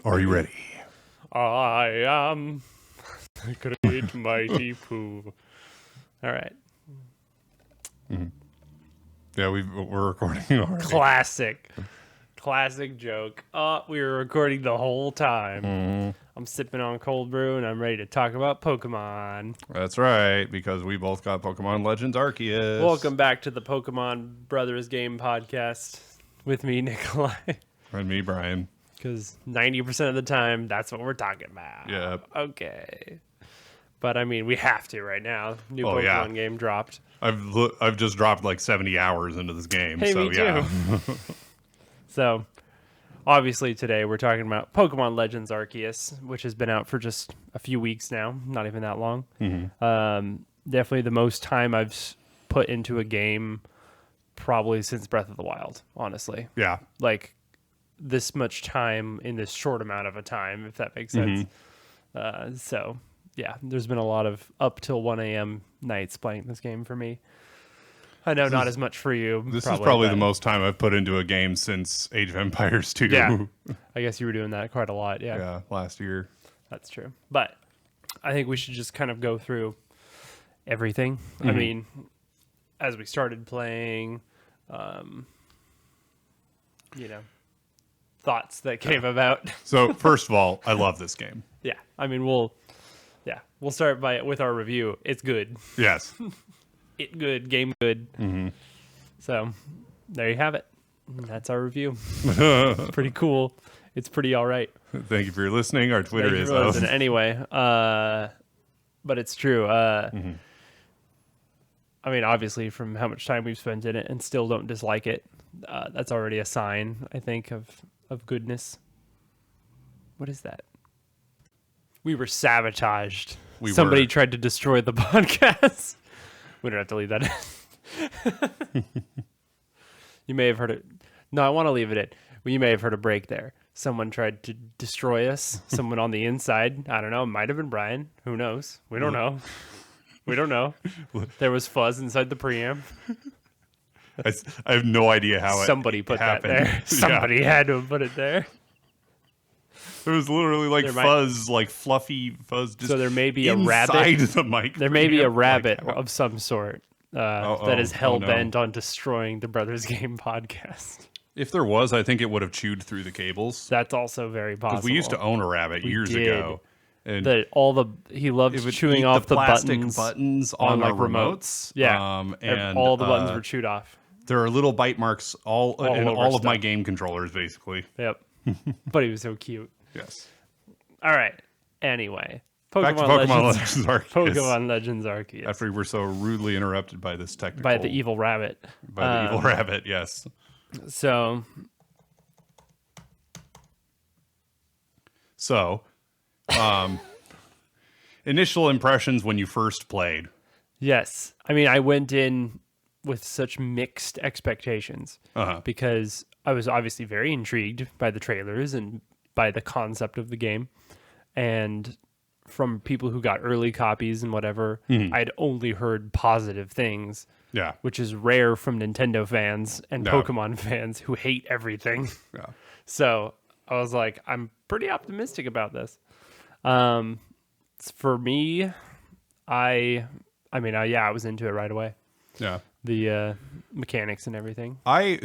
Are you ready? I am the great mighty Pooh. All right. Yeah, we're recording already. Classic joke. We were recording the whole time. I'm sipping on cold brew and I'm ready to talk about Pokemon. That's right, because we both got Pokemon Legends Arceus. Welcome back to the Pokemon Brothers Game Podcast with me, Nikolai. And me, Brian. Because 90% of the time, that's what we're talking about. Yeah. Okay. But I mean, we have to right now. New Pokemon game dropped. I've just dropped like 70 hours into this game. Hey, so me too. Yeah. So, obviously today we're talking about Pokemon Legends Arceus, which has been out for just a few weeks now, not even that long. Definitely the most time I've put into a game probably since Breath of the Wild, honestly. Yeah. Like, this much time in this short amount of a time, if that makes sense. So, yeah, there's been a lot of up till 1 a.m. nights playing this game for me. I know not as much for you. This is probably the most time I've put into a game since Age of Empires 2. Yeah. I guess you were doing that quite a lot. Yeah. Yeah, last year. That's true. But I think we should just kind of go through everything. I mean, as we started playing, thoughts that came about. So, first of all, I love this game. Yeah. I mean, we'll start with our review. It's good. Yes. It good, game good. So there you have it. That's our review. Pretty cool. It's pretty all right. Thank you for listening. Our Twitter is anyway. But it's true. I mean, obviously, from how much time we've spent in it and still don't dislike it, that's already a sign, I think, of goodness. What is that? We were sabotaged. Somebody tried to destroy the podcast. We don't have to leave that in. You may have heard it. No, I want to leave it in. Well, you may have heard a break there. Someone tried to destroy us. Someone on the inside. I don't know. It might have been Brian. Who knows? We don't know. We don't know. There was fuzz inside the preamp. I have no idea how Somebody put that there. Somebody had to have put it there. It was literally like fuzz, like fluffy fuzz. Just so there may be a inside rabbit. The mic. There may be a rabbit of some sort that is hell-bent on destroying the Brothers Game podcast. If there was, I think it would have chewed through the cables. That's also very possible. Because we used to own a rabbit years ago. And he loved chewing off the plastic buttons on like remotes. Yeah, and all the buttons were chewed off. There are little bite marks all in all of my game controllers, basically. Yep. But he was so cute. Yes. All right. Anyway, back to Pokemon Legends Arceus. Pokemon Legends Arceus. After we were so rudely interrupted by this technical... By the evil rabbit. By the evil rabbit, yes. So, initial impressions when you first played. Yes. I mean, I went in with such mixed expectations because I was obviously very intrigued by the trailers and by the concept of the game. And from people who got early copies and whatever, I'd only heard positive things. Yeah. Which is rare from Nintendo fans and Pokemon fans who hate everything. Yeah. So I was like, I'm pretty optimistic about this. For me, I was into it right away. Yeah. The mechanics and everything. I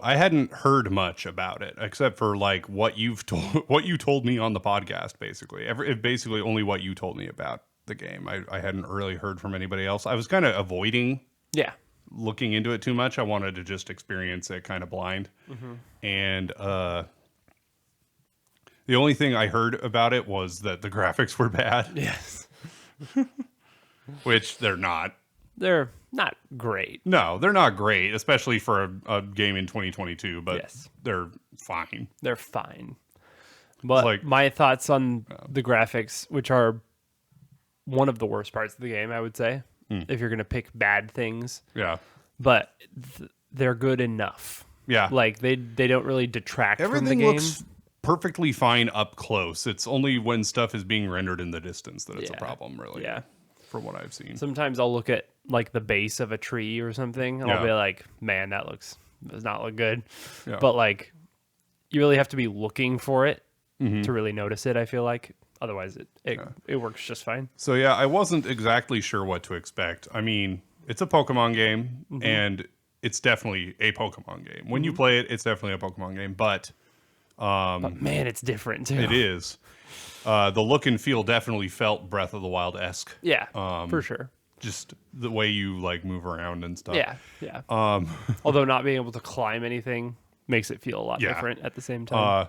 hadn't heard much about it except for like what you told me on the podcast. Basically only what you told me about the game. I hadn't really heard from anybody else. I was kind of avoiding looking into it too much. I wanted to just experience it kind of blind. And the only thing I heard about it was that the graphics were bad. Yes. Which they're not. They're not great. No, they're not great, especially for a game in 2022, but they're fine. They're fine. But my thoughts on the graphics, which are one of the worst parts of the game, I would say, if you're going to pick bad things. Yeah. But they're good enough. Yeah. Like, they don't really detract from the game. Everything looks perfectly fine up close. It's only when stuff is being rendered in the distance that it's a problem, really. Yeah. From what I've seen. Sometimes I'll look at like the base of a tree or something and I'll be like, man, does not look good. Yeah. But like, you really have to be looking for it to really notice it. I feel like otherwise it works just fine. So yeah, I wasn't exactly sure what to expect. I mean, it's a Pokemon game, and it's definitely a Pokemon game. When you play it, it's definitely a Pokemon game, but But man, it's different too. it is. The look and feel definitely felt Breath of the Wild-esque. Yeah, for sure. Just the way you like move around and stuff. Yeah. Although not being able to climb anything makes it feel a lot different at the same time.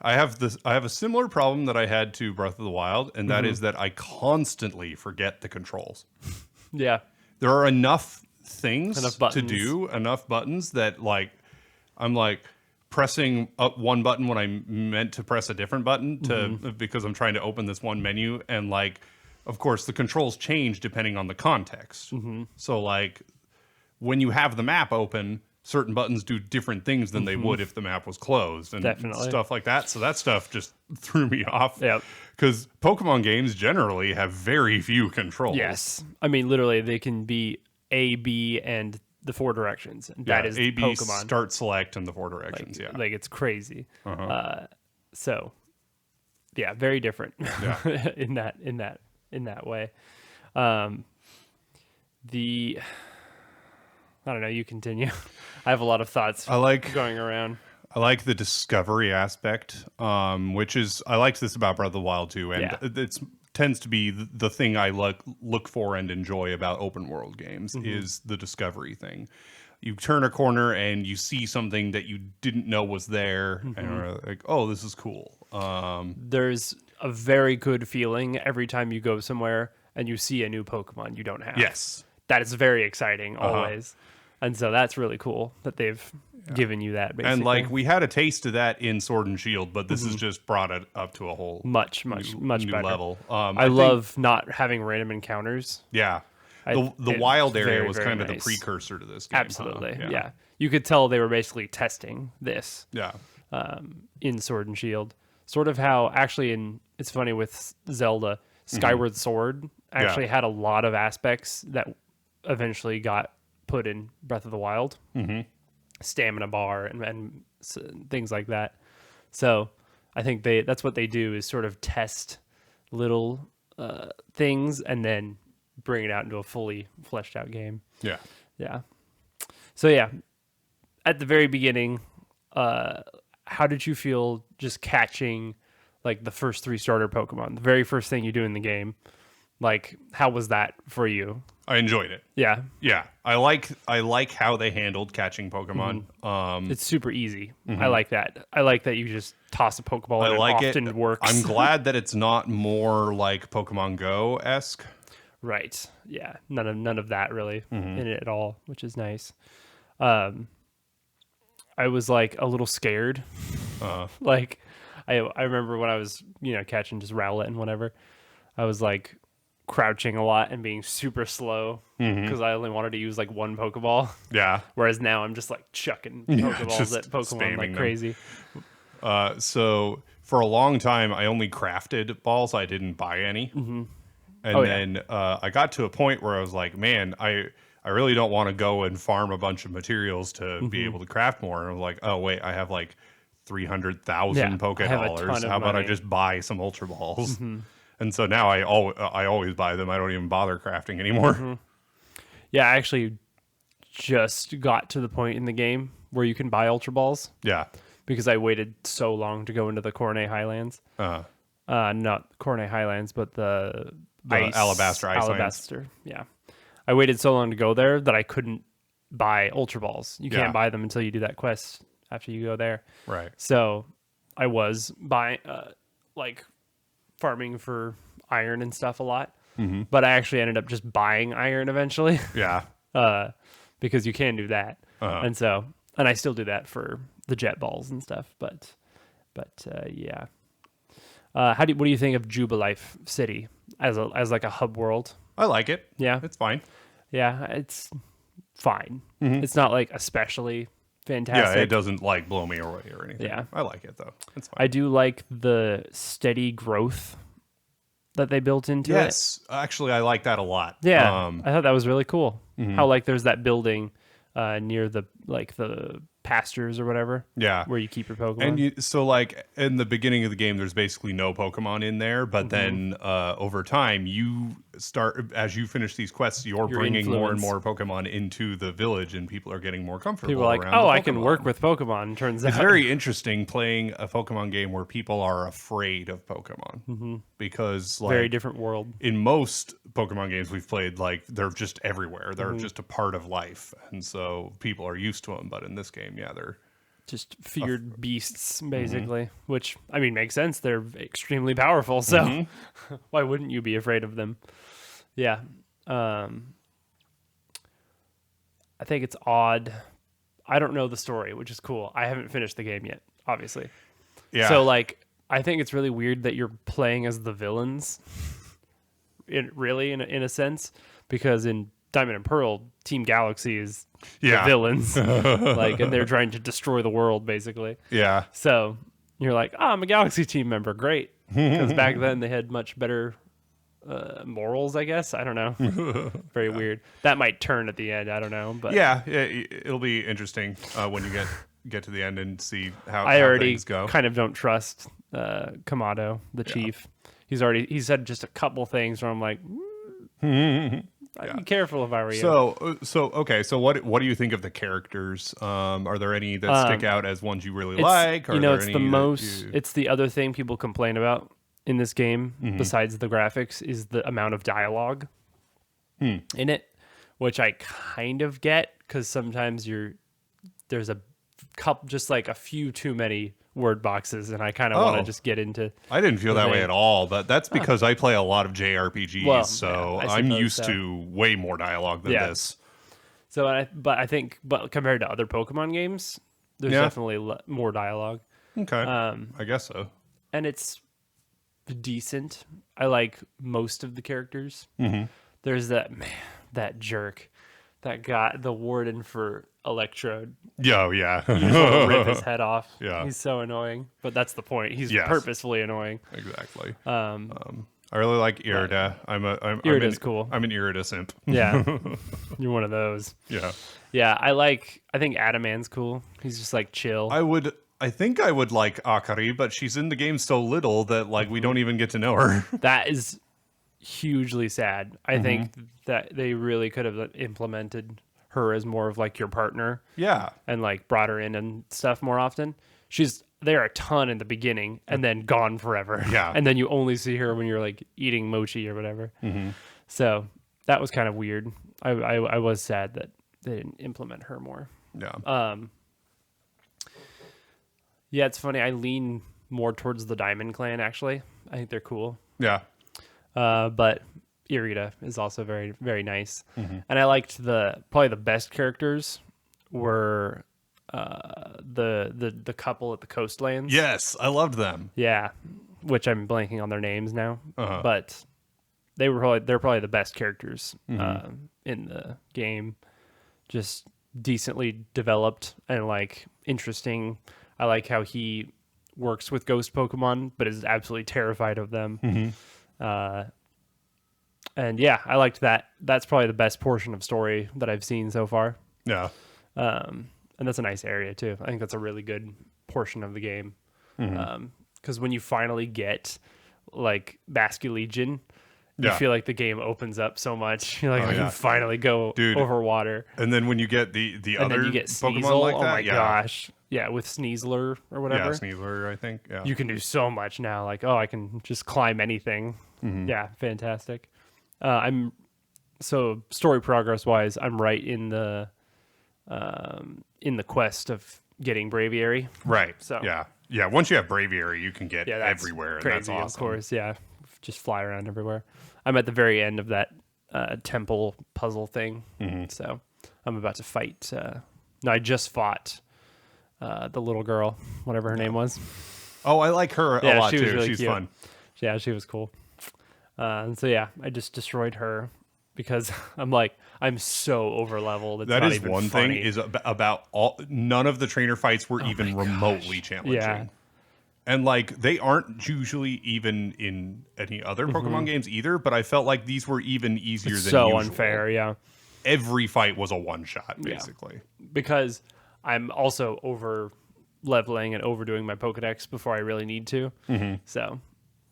I have a similar problem that I had to Breath of the Wild, and that is that I constantly forget the controls. Yeah. There are enough things Enough to buttons. do, enough buttons that like I'm like pressing up one button when I meant to press a different button because I'm trying to open this one menu, and like of course the controls change depending on the context. So like when you have the map open, certain buttons do different things than they would if the map was closed and Definitely. stuff like that. So that stuff just threw me off. Yep. Because Pokemon games generally have very few controls. Yes. I mean, literally, they can be A, B, and the 4 directions. And that is A, B, Pokemon. start, select, and the 4 directions. Like it's crazy. So, yeah, very different Yeah. in that way. I don't know. You continue. I have a lot of thoughts I like going around. the discovery aspect, which is I liked this about Breath of the Wild too, and it's tends to be the thing I look for and enjoy about open world games is the discovery thing. You turn a corner and you see something that you didn't know was there, and you're like, "Oh, this is cool." There's a very good feeling every time you go somewhere and you see a new Pokemon you don't have. Yes, That is very exciting always. And so that's really cool that they've given you that, basically. and like we had a taste of that in Sword and Shield, but this has just brought it up to a whole much new better. level. I think- love not having random encounters. Yeah. The It's wild area very, was very kind of the nice. precursor to this game. huh? Absolutely. Yeah. You could tell they were basically testing this Yeah. in Sword and Shield. Sort of how actually it's funny with Zelda, Skyward Sword actually had a lot of aspects that eventually got put in Breath of the Wild. Stamina bar and things like that. So I think that's what they do is sort of test little things and then bring it out into a fully fleshed out game. Yeah. Yeah. So yeah, at the very beginning, how did you feel just catching like the first 3 starter Pokemon, the very first thing you do in the game? Like, how was that for you? I enjoyed it. Yeah, Yeah. I like how they handled catching Pokemon. it's super easy. I like that. I like that you just toss a Pokeball and I like it it. often works. I'm glad that it's not more like Pokemon Go-esque. Right. Yeah. None of that really in it at all, which is nice. I was like a little scared. Like I remember when I was, catching just Rowlet and whatever, I was like crouching a lot and being super slow because I only wanted to use like one Pokeball. Yeah. Whereas now I'm just like chucking Pokeballs just at Pokemon spamming like them. crazy. So for a long time, I only crafted balls. I didn't buy any. And then I got to a point where I was like, man, I really don't want to go and farm a bunch of materials to be able to craft more. And I was like, oh, wait, I have like 300,000 Yeah, Poké I have a ton dollars. of How about I money. just buy some Ultra Balls? And so now I always buy them. I don't even bother crafting anymore. Yeah, I actually just got to the point in the game where you can buy Ultra Balls Yeah. because I waited so long to go into the Cornet Highlands. Not Cornet Highlands, but the Alabaster Ice Lands. Alabaster, yeah. I waited so long to go there that I couldn't buy Ultra Balls. You Yeah. can't buy them until you do that quest after you go there. Right. So I was buying, like, farming for iron and stuff a lot. But I actually ended up just buying iron eventually Yeah. because you can do that. And I still do that for the jet balls and stuff. But yeah. What do you think of Jubilife City as like a hub world? I like it. Yeah. It's fine. Yeah, it's fine. It's not like especially Yeah, fantastic. it doesn't like blow me away or anything. Yeah. I like it though. It's fine. I do like the steady growth that they built into it. Yes, actually, I like that a lot. Yeah, I thought that was really cool. How like there's that building near the pastures or whatever. Yeah. Where you keep your Pokemon. And so like in the beginning of the game, there's basically no Pokemon in there, but then over time you start, as you finish these quests, you're bringing more and more Pokemon into the village, and people are getting more comfortable. People are like, around oh, the I can Pokemon. work with Pokemon. Turns It's out very interesting playing a Pokemon game where people are afraid of Pokemon because like very different world. in most Pokemon games we've played, like they're just everywhere. They're just a part of life, and so people are used to them. But in this game, yeah, they're Just feared beasts, basically, which, I mean, makes sense. They're extremely powerful, so why wouldn't you be afraid of them? Yeah. I think it's odd. I don't know the story, which is cool. I haven't finished the game yet, obviously. yeah. So, like, I think it's really weird that you're playing as the villains, in a sense, because in Diamond and Pearl, Team Galaxy is the villains, like, and they're trying to destroy the world, basically. yeah. So you're like, oh, I'm a Galaxy team member, great, because back then they had much better morals, I guess. I don't know. Very weird. That might turn at the end. I don't know, but Yeah, it'll be interesting when you get to the end and see how I already things go. kind of don't trust Kamado, the chief. He said just a couple things where I'm like, I'd be careful if I were you. So what do you think of the characters? Are there any that stick out as ones you really like? Are there It's any the that most. you- It's the other thing people complain about in this game, besides the graphics, is the amount of dialogue in it, which I kind of get because sometimes there's a couple, just like a few too many word boxes, and I kind of want to just get into. I didn't feel that way thing. at all, but that's because I play a lot of JRPGs, Well, so yeah, I I'm suppose used so. to way more dialogue than this. So, I think compared to other Pokemon games, there's definitely more dialogue. Okay, I guess so. And it's decent. I like most of the characters. There's that jerk that got the warden for Electrode. Yeah, yeah. You just want to rip his head off. Yeah. He's so annoying, but that's the point. He's Yes. purposefully annoying. Exactly. I really like Irida. Irida's cool. I'm an Irida simp. Yeah, you're one of those. Yeah. Yeah, I think Adaman's cool. He's just like chill. I think I would like Akari, but she's in the game so little that like we don't even get to know her. That is hugely sad. I think that they really could have implemented her as more of like your partner. Yeah. And like brought her in and stuff more often. She's there a ton in the beginning and then gone forever. Yeah. And then you only see her when you're like eating mochi or whatever. So that was kind of weird. I was sad that they didn't implement her more. Yeah. Yeah, it's funny. I lean more towards the Diamond Clan, actually. I think they're cool. Yeah. But Irida is also very, very nice. And I liked probably the best characters were the couple at the coastlands. Yes, I loved them. Yeah, which I'm blanking on their names now. But they're probably the best characters in the game. Just decently developed and like interesting. I like how he works with ghost Pokemon, but is absolutely terrified of them. And yeah, I liked that. That's probably the best portion of story that I've seen so far. Yeah. And that's a nice area too. I think that's a really good portion of the game. Because when you finally get like Basculegion, you feel like the game opens up so much. You're like, I can finally go over water. And then when you get the And other then you get Pokemon Sneasel. like that, Oh my gosh. Yeah, with Sneasler or whatever. Yeah, Sneasler, I think. Yeah. You can do so much now. Like, oh, I can just climb anything. Yeah, fantastic. So story progress wise, I'm right in the quest of getting Braviary. Right. So yeah. Once you have Braviary, you can get that's everywhere. crazy, And that's awesome. of course. Yeah, just fly around everywhere. I'm at the very end of that temple puzzle thing, so I'm about to fight. No, I just fought the little girl, whatever her name was. Oh, I like her a lot she was too. really She's cute. fun. Yeah, she was cool. And so yeah, I just destroyed her because I'm so over leveled. That not is even one funny. thing is about all. None of the trainer fights were even remotely challenging. Yeah. And like they aren't usually even in any other Pokemon games either, but I felt like these were even easier than so usual. unfair. Yeah, Every fight was a one shot basically. because I'm also over leveling and overdoing my Pokedex before I really need to. So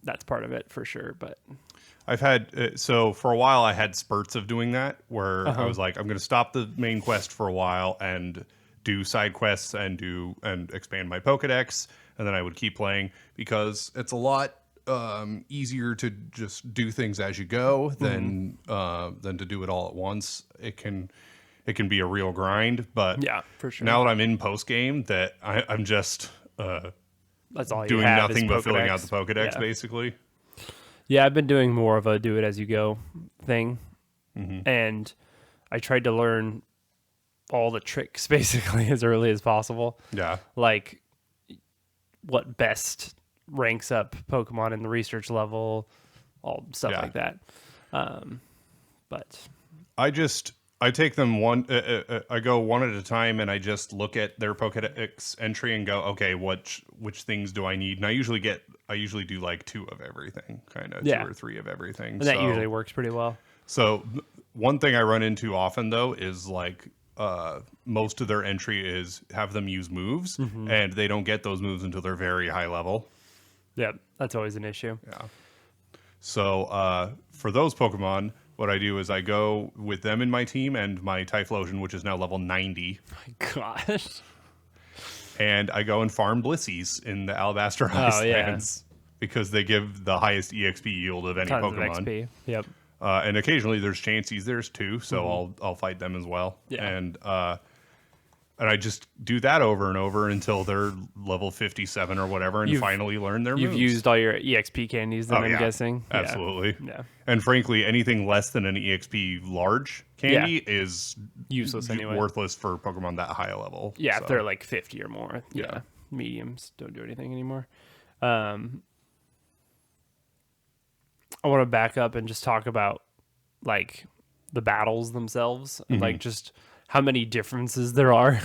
that's part of it for sure. But I've had so for a while I had spurts of doing that where I was like, I'm going to stop the main quest for a while and do side quests and expand my Pokedex, and then I would keep playing because it's a lot easier to just do things as you go than to do it all at once. It can be a real grind, but yeah, for sure. now that I'm in post game, that I'm just That's all you doing have nothing is but filling Pokedex. out the Pokedex, Yeah. basically. Yeah, I've been doing more of a do it as you go thing. And I tried to learn all the tricks basically as early as possible. Yeah. Like what best ranks up Pokemon in the research level, all stuff Yeah. like that. But I take them I go one at a time, and I just look at their Pokedex entry and go, okay, which things do I need? And I usually do like 2 of everything, kind of 2 or 3 of everything. and that usually works pretty well. So one thing I run into often though is like most of their entry is have them use moves, and they don't get those moves until they're very high level. Yeah, that's always an issue. Yeah. So for those Pokemon, what I do is I go with them in my team and my Typhlosion, which is now level 90. My gosh. And I go and farm Blissies in the Alabaster Highlands because they give the highest EXP yield of any Tons Pokemon. of XP. Yep. And occasionally there's Chanseys there's too, so I'll fight them as well. Yeah. And I just do that over and over until they're level 57 or whatever, and finally learn their You've moves. used all your EXP candies, then I'm guessing. Absolutely. Yeah. And frankly, anything less than an EXP large candy is Useless anyway. worthless for Pokemon that high a level. Yeah, So, if they're like 50 or more. Yeah. Yeah. Mediums don't do anything anymore. I want to back up and just talk about like the battles themselves and like just how many differences there are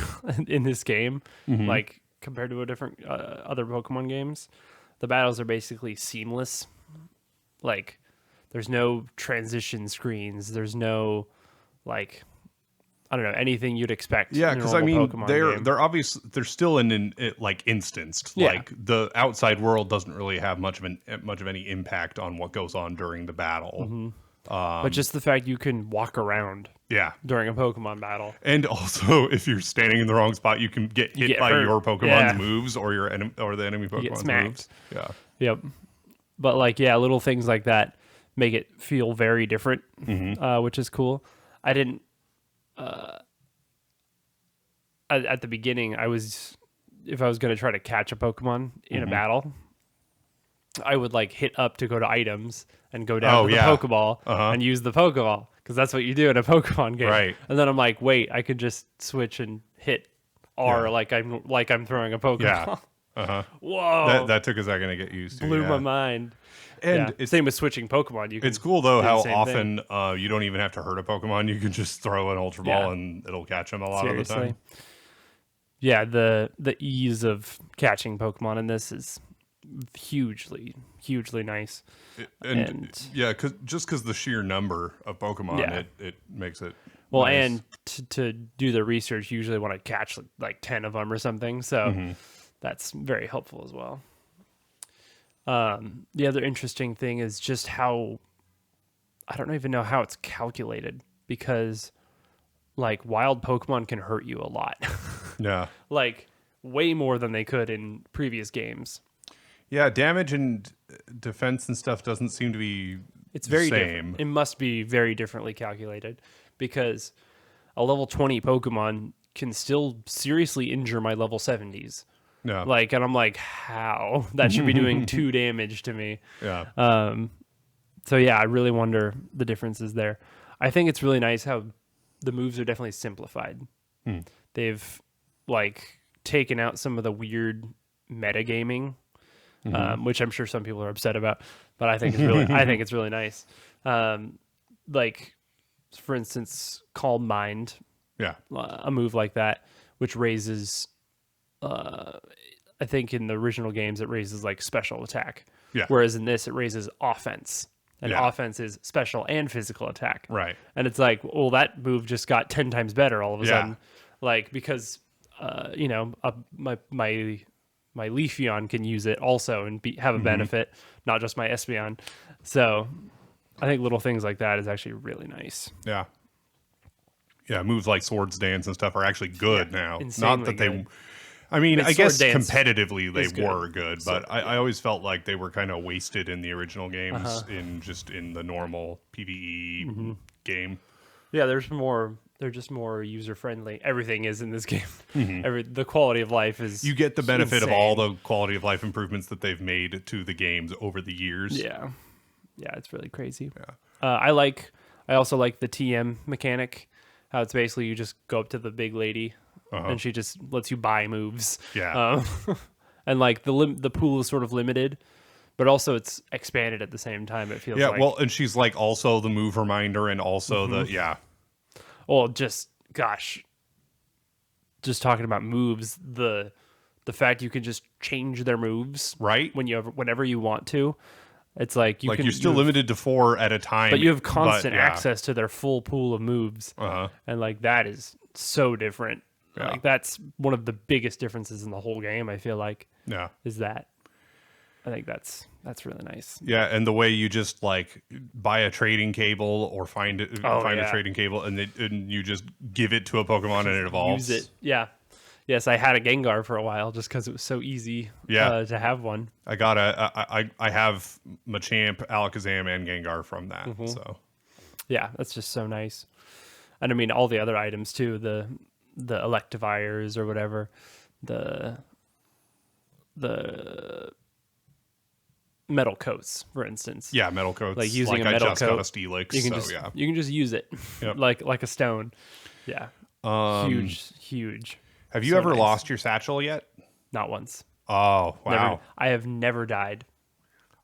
in this game, like compared to a different other Pokemon games. The battles are basically seamless. Like there's no transition screens. There's no like I don't know anything you'd expect. Yeah, in a because I normal mean, Pokemon game. they're obviously they're still like instanced. Yeah. Like the outside world doesn't really have much of any impact on what goes on during the battle. But just the fact you can walk around Yeah. during a Pokemon battle. And also, if you're standing in the wrong spot, you can get hit get by hurt. your Pokemon's Yeah. moves or the enemy Pokemon's smacked. moves. Yeah. Yep. But like, yeah, little things like that make it feel very different, which is cool. I didn't, at the beginning, if I was going to try to catch a Pokemon in a battle, I would like hit up to go to items and go down to the Pokeball and use the Pokeball because that's what you do in a Pokemon game. Right. And then I'm like, wait, I could just switch and hit R like I'm throwing a Pokeball. Yeah. Whoa. That took a second to get used to. blew yeah. my mind. And Yeah. Same with switching Pokemon. You can it's cool though do the how same often you don't even have to hurt a Pokemon. You can just throw an Ultra Ball and it'll catch them a lot of the time. Yeah, the ease of catching Pokemon in this is hugely nice. And yeah, because the sheer number of Pokemon, it makes it Well, nice. and to do the research, you usually want to catch like 10 of them or something. So that's very helpful as well. The other interesting thing is just how I don't even know how it's calculated because like wild Pokemon can hurt you a lot. Yeah. Like way more than they could in previous games. Yeah, damage and defense and stuff doesn't seem to be It's very same. different. It must be very differently calculated because a level 20 Pokemon can still seriously injure my level 70s. Yeah. Like, and I'm like, how? That should be doing 2 damage to me. Yeah. So yeah, I really wonder the differences there. I think it's really nice how the moves are definitely simplified. They've like taken out some of the weird metagaming, which I'm sure some people are upset about, but I think it's really nice. Like for instance, Calm Mind, Yeah. a move like that, which raises, I think in the original games it raises like special attack, Yeah. whereas in this it raises offense. And Yeah. offense is special and physical attack. Right. And it's like, well, that move just got 10 times better all of a Yeah. sudden. Like, because my Leafeon can use it also and have a benefit, not just my Espeon. So I think little things like that is actually really nice. Yeah. Yeah, moves like Swords Dance and stuff are actually good now. insanely Not that they... good. I mean, I guess Sword Dance competitively they is good. were good, but I always felt like they were kind of wasted in the original games in the normal PvE game. Yeah, they're just more user friendly. Everything is in this game. The quality of life is You get the benefit of all insane. the quality of life improvements that they've made to the games over the years. Yeah, it's really crazy. Yeah. I also like the TM mechanic. How it's basically you just go up to the big lady and she just lets you buy moves. Yeah. And like the pool is sort of limited, but also it's expanded at the same time. It feels Yeah, like. well, and she's like also the move reminder and also Well, just talking about moves, the fact you can just change their moves right whenever you want to. It's like you're still limited to 4 at a time, but you have constant access to their full pool of moves, and like that is so different. Yeah. Like that's one of the biggest differences in the whole game. I feel like is that. I think that's really nice. Yeah, and the way you just like buy a trading cable or find a trading cable and you just give it to a Pokemon and it evolves. Use it. Yeah. Yes, I had a Gengar for a while just because it was so easy to have one. I have Machamp, Alakazam, and Gengar from that. So yeah, that's just so nice. And I mean all the other items too, the Electivires or whatever, the metal coats, for instance. Yeah, metal coats. Like using a I metal just coat, got a Steelix, you can just use it. Yep. like a stone. Yeah. Huge. Have you So ever nice. lost your satchel yet? Not once. Oh, wow. I have never died.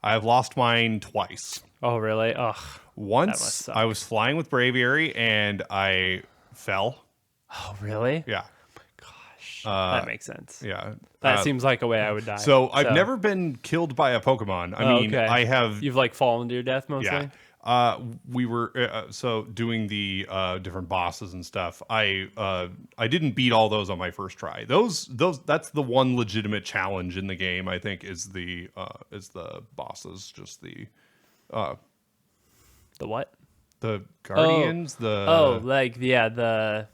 I have lost mine twice. Oh, really? Ugh. Once I was flying with Braviary and I fell. Oh, really? Yeah. Gosh. That makes sense. Yeah. That seems like a way I would die. So I've never been killed by a Pokemon. I mean, okay. I have... You've like fallen to your death mostly? Yeah. We were doing the different bosses and stuff. I didn't beat all those on my first try. Those that's the one legitimate challenge in the game. I think is the bosses, just the what? The guardians. The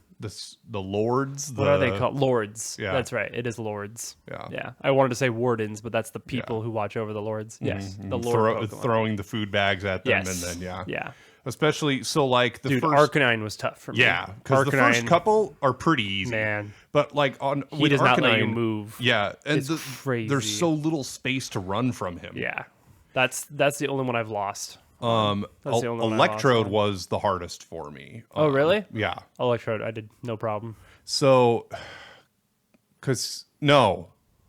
lords. What are they called? Lords. Yeah. That's right. It is lords. Yeah. Yeah. I wanted to say wardens, but that's the people who watch over the lords. Yes. The lord Pokemon. Throwing the food bags at them, Yes. and then Yeah. Especially so, like the Dude, first Arcanine was tough for me. Yeah, because the first couple are pretty easy. Man. But like He does not let you move. Yeah, and It's crazy. there's so little space to run from him. Yeah. That's the only one I've lost. That's the only one I Electrode lost. was the hardest for me. Oh, really? Yeah. Electrode, I did no problem. So,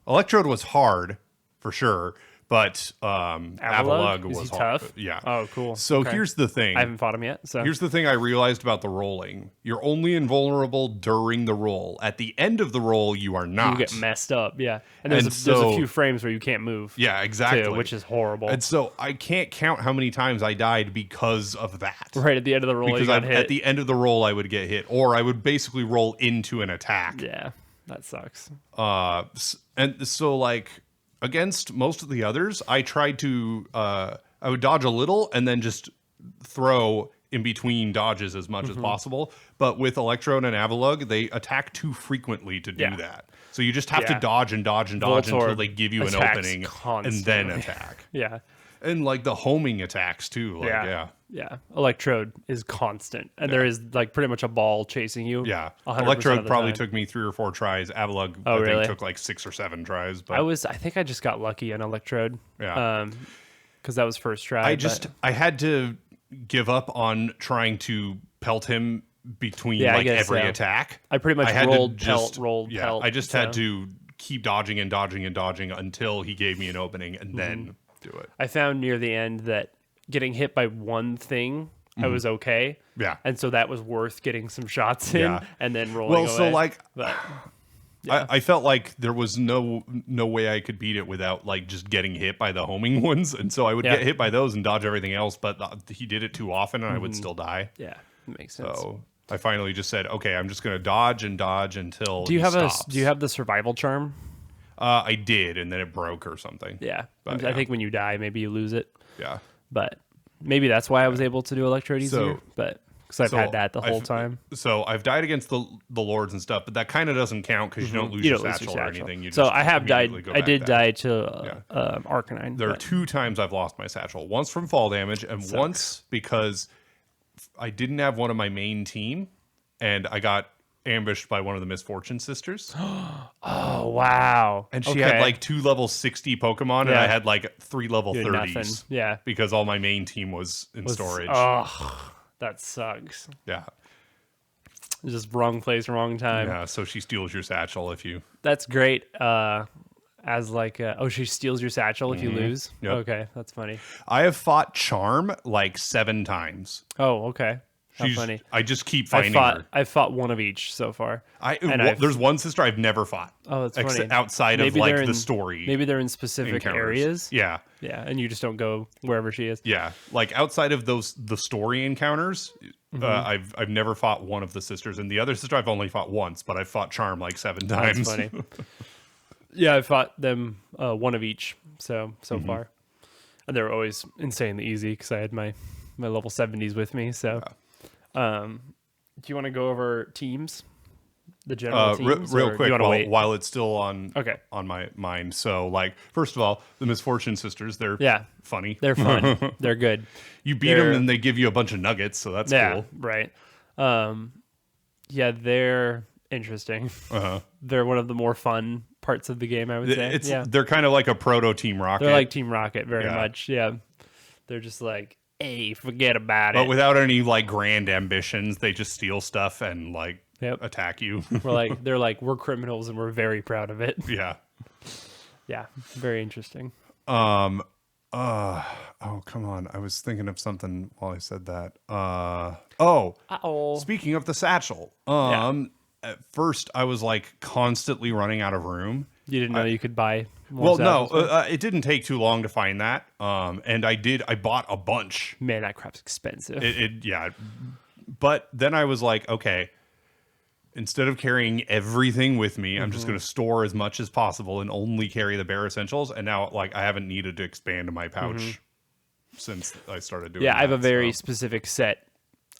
Electrode was hard for sure, but Avalugg Is was he hard. tough? Yeah. Oh, cool. So Okay. here's the thing. I haven't fought him yet. So Here's the thing I realized about the rolling. You're only invulnerable during the roll. At the end of the roll, you are not. you get messed up. Yeah. And there's a few frames where you can't move. Yeah, exactly. Too, which is horrible. And so I can't count how many times I died because of that. Right at the end of the roll, Because you got hit. at the end of the roll, I would get hit, or I would basically roll into an attack. Yeah, that sucks. And so like against most of the others, I tried to I would dodge a little and then just throw in between dodges as much as possible. But with Electrode and Avalugg, they attack too frequently to do that. So you just have to dodge and dodge and dodge Voltorb until they give you an attacks opening constantly. and then attack. Yeah. And like the homing attacks too. Like, Yeah. Electrode is constant, and there is like pretty much a ball chasing you. Yeah. 100% Electrode of the probably time. took me 3 or 4 tries. Avalugg I really? think took like 6 or 7 tries. But I think I just got lucky on Electrode. Yeah. Because that was first try. I had to give up on trying to pelt him between Yeah, I like guess every so. attack. I pretty much had to rolled, just- pelt. I just had so. to keep dodging and dodging and dodging until he gave me an opening and then do it. I found near the end that getting hit by one thing, I was okay. Yeah. And so that was worth getting some shots in Yeah. and then rolling Well, away. so like But, I felt like there was no way I could beat it without like just getting hit by the homing ones, and so I would get hit by those and dodge everything else. But he did it too often, and I would still die. yeah, it makes sense. So I finally just said, okay, I'm just gonna dodge and dodge until Do you he have stops. do you have the survival charm? I did, and then it broke or something. Yeah. But, I think when you die, maybe you lose it. Yeah. But maybe that's why I was able to do Electrode easier. So- But because I've had that the whole time. So I've died against the lords and stuff, but that kind of doesn't count because you don't lose You your don't lose satchel your or satchel. anything. You So just I have died. immediately go I back did down. die to Arcanine. There are but- 2 times I've lost my satchel. Once from fall damage, and once because I didn't have one of my main team, and I got ambushed by one of the Misfortune Sisters. Oh wow! And she had like 2 level 60 Pokemon, and Yeah. I had like 3 level You had 30s. nothing. Yeah. Because all my main team was in storage. Oh, that sucks. Yeah. It's just wrong place, wrong time. Yeah. So she steals your satchel if you. That's great. As like, she steals your satchel if you lose. Yep. Okay, that's funny. I have fought Charm like 7 times. Oh, okay. How funny. I just keep finding her. I've fought one of each so far. There's one sister I've never fought. Oh, that's funny. Outside of Maybe like they're the in- story. Maybe they're in specific encounters. areas. Yeah. Yeah, and you just don't go wherever she is. Yeah. Like outside of the story encounters, Mm-hmm. I've never fought one of the sisters, and the other sister I've only fought once, but I've fought Charm like 7 times. That's funny. Yeah, I fought them one of each so far, and they were always insanely easy because I had my level 70s with me. So, do you want to go over teams, the general teams, real or quick do you wanna wait? while it's still on Okay. on my mind. So like first of all, the Misfortune Sisters, they're Yeah, funny. they're fun. They're good. You beat them and they give you a bunch of nuggets, so that's Yeah, cool. right. Yeah, they're interesting. Uh-huh. They're one of the more fun parts of the game, I would say. Yeah. They're kind of like a proto Team Rocket. They're like Team Rocket very Yeah. much. Yeah. They're just like, hey, forget about but it. without any like grand ambitions. They just steal stuff and like Yep. attack you. They're like, we're criminals and we're very proud of it. Yeah. Yeah. Very interesting. Oh, come on. I was thinking of something while I said that. Uh-oh. Speaking of the satchel. At first I was like constantly running out of room. You didn't know you could buy more Well, satchels? no, it didn't take too long to find that. And I bought a bunch. Man, that crap's expensive. Yeah. But then I was like, okay, instead of carrying everything with me, I'm just going to store as much as possible and only carry the bare essentials. And now, like, I haven't needed to expand my pouch since I started doing. Yeah, I have a that, very so. specific set